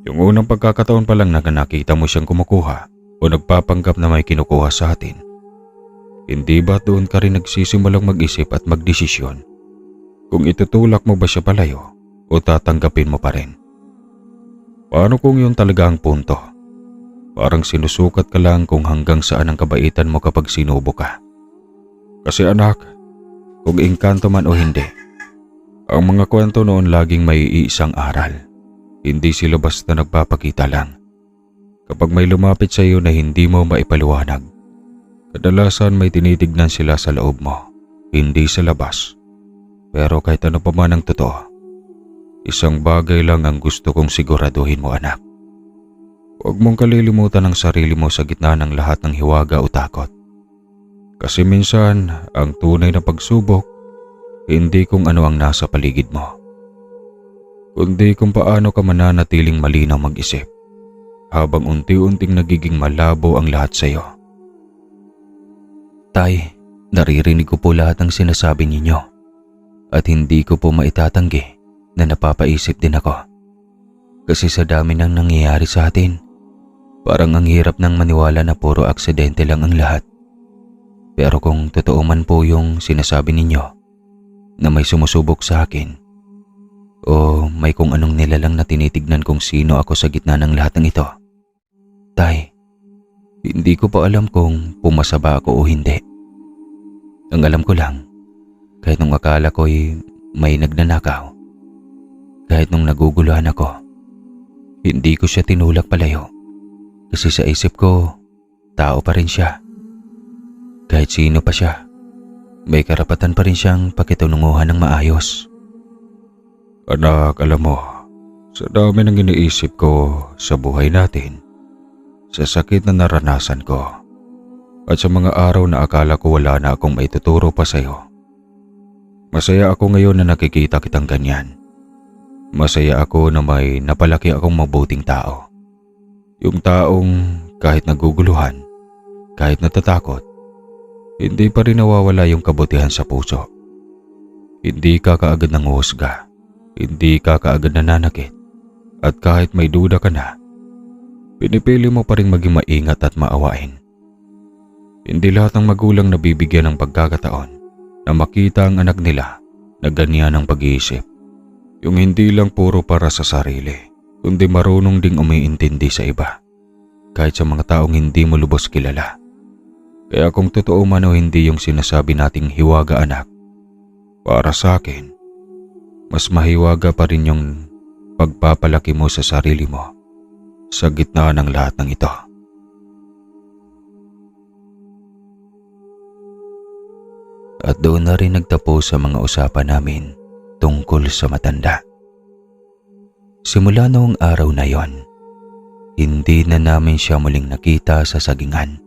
Yung unang pagkakataon pa lang na nakita mo siyang kumukuha o nagpapanggap na may kinukuha sa atin, hindi ba doon ka rin nagsisimulang mag-isip at magdesisyon kung itutulak mo ba siya palayo o tatanggapin mo pa rin? Paano kung yun talaga ang punto? Parang sinusukat ka lang kung hanggang saan ang kabaitan mo kapag sinubo ka. Kasi anak, kung engkanto man o hindi, ang mga kwento noon laging may iisang aral. Hindi sila basta nagpapakita lang. Kapag may lumapit sa iyo na hindi mo maipaliwanag, kadalasan may tinitignan sila sa loob mo, hindi sa labas. Pero kahit ano pa man ang totoo, isang bagay lang ang gusto kong siguraduhin mo anak. Huwag mong kalilimutan ang sarili mo sa gitna ng lahat ng hiwaga o takot. Kasi minsan, ang tunay na pagsubok, hindi kung ano ang nasa paligid mo, kundi kung paano ka mananatiling malinaw mag-isip habang unti-unting nagiging malabo ang lahat sa iyo. Tay, Naririnig ko po lahat ng sinasabi ninyo at hindi ko po maitatanggi na napapaisip din ako. Kasi sa dami ng nangyayari sa atin, parang ang hirap nang maniwala na puro aksidente lang ang lahat. Pero kung totoo man po yung sinasabi ninyo na may sumusubok sa akin o may kung anong nilalang na tinitignan kung sino ako sa gitna ng lahat ng ito, Tay, hindi ko pa alam kung pumasa ba ako o hindi. Ang alam ko lang, kahit nung akala ko'y may nagnanakaw, kahit nung naguguluhan ako, hindi ko siya tinulak palayo. Kasi sa isip ko, tao pa rin siya. Kahit sino pa siya, may karapatan pa rin siyang pakitununguhan ng maayos. Anak, alam mo, sa dami ng iniisip ko sa buhay natin, sa sakit na naranasan ko, at sa mga araw na akala ko wala na akong maituturo pa sa'yo, masaya ako ngayon na nakikita kitang ganyan. Masaya ako na may napalaki akong mabuting tao. Yung taong kahit naguguluhan, kahit natatakot, hindi pa rin nawawala yung kabutihan sa puso. Hindi ka kaagad nanguhusga, hindi ka kaagad nananakit, at kahit may duda ka na, pinipili mo pa rin maging maingat at maawain. Hindi lahat ng magulang nabibigyan ng pagkakataon na makita ang anak nila na ganyan ang pag-iisip. Yung hindi lang puro para sa sarili, kundi marunong ding umiintindi sa iba, kahit sa mga taong hindi mo lubos kilala. Kaya kung totoo man o hindi yung sinasabi nating hiwaga anak, para sa akin, mas mahiwaga pa rin yung pagpapalaki mo sa sarili mo sa gitna ng lahat ng ito. At doon na rin nagtapos sa mga usapan namin tungkol sa matanda. Simula noong araw na yon, hindi na namin siya muling nakita sa sagingan.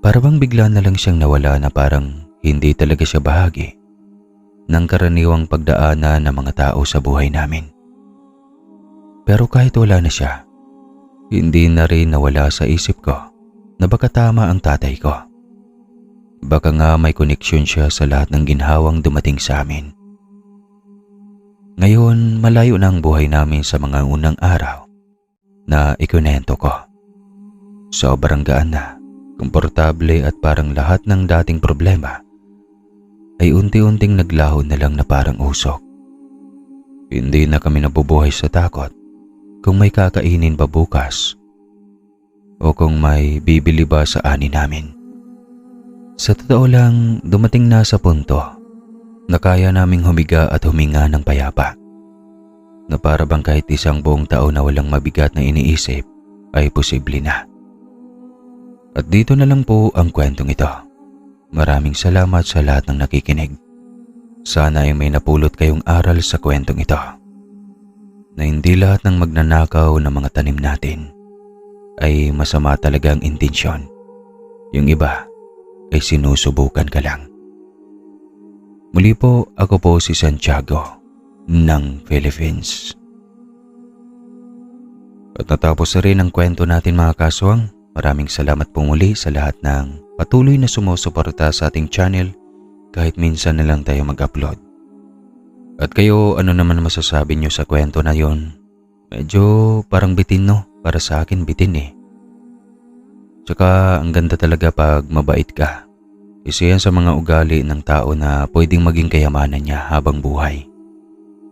Para bang bigla na lang siyang nawala na parang hindi talaga siya bahagi ng karaniwang pagdaanan ng mga tao sa buhay namin. Pero kahit wala na siya, hindi na rin nawala sa isip ko na baka tama ang tatay ko. Baka nga may koneksyon siya sa lahat ng ginhawang dumating sa amin. Ngayon, malayo na ang buhay namin sa mga unang araw na ikunento ko. Sobrang gaan na, komportable at parang lahat ng dating problema ay unti-unting naglaho na lang na parang usok. Hindi na kami nabubuhay sa takot kung may kakainin ba bukas o kung may bibili ba sa ani namin. Sa totoo lang, dumating na sa punto na kaya naming humiga at huminga ng payapa, na para bang kahit isang buong taon na walang mabigat na iniisip ay posible na. At dito na lang po ang kwentong ito. Maraming salamat sa lahat ng nakikinig. Sana ay may napulot kayong aral sa kwentong ito, na hindi lahat ng magnanakaw ng mga tanim natin ay masama talaga ang intensyon. Yung iba ay sinusubukan ka lang. Muli po, ako po si Santiago ng Philippines. At natapos na rin ang kwento natin mga kaswang. Maraming salamat po muli sa lahat ng patuloy na sumusuporta sa ating channel kahit minsan na lang tayo mag-upload. At kayo, ano naman masasabi nyo sa kwento na yon? Medyo parang bitin, no? Para sa akin bitin eh. Tsaka ang ganda talaga pag mabait ka. Isa yan sa mga ugali ng tao na pwedeng maging kayamanan niya habang buhay.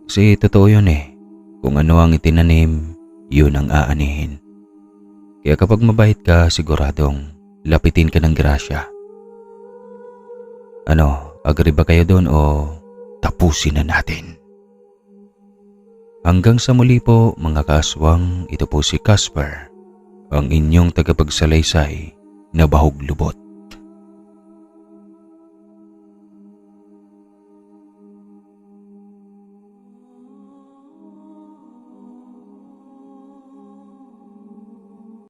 Kasi totoo yun eh. Kung ano ang itinanim, yun ang aanihin. Kaya kapag mabait ka, siguradong lapitin ka ng grasya. Ano, agree ba kayo doon o tapusin na natin? Hanggang sa muli po mga kaswang, ito po si Casper, ang inyong tagapagsalaysay na bahog lubot.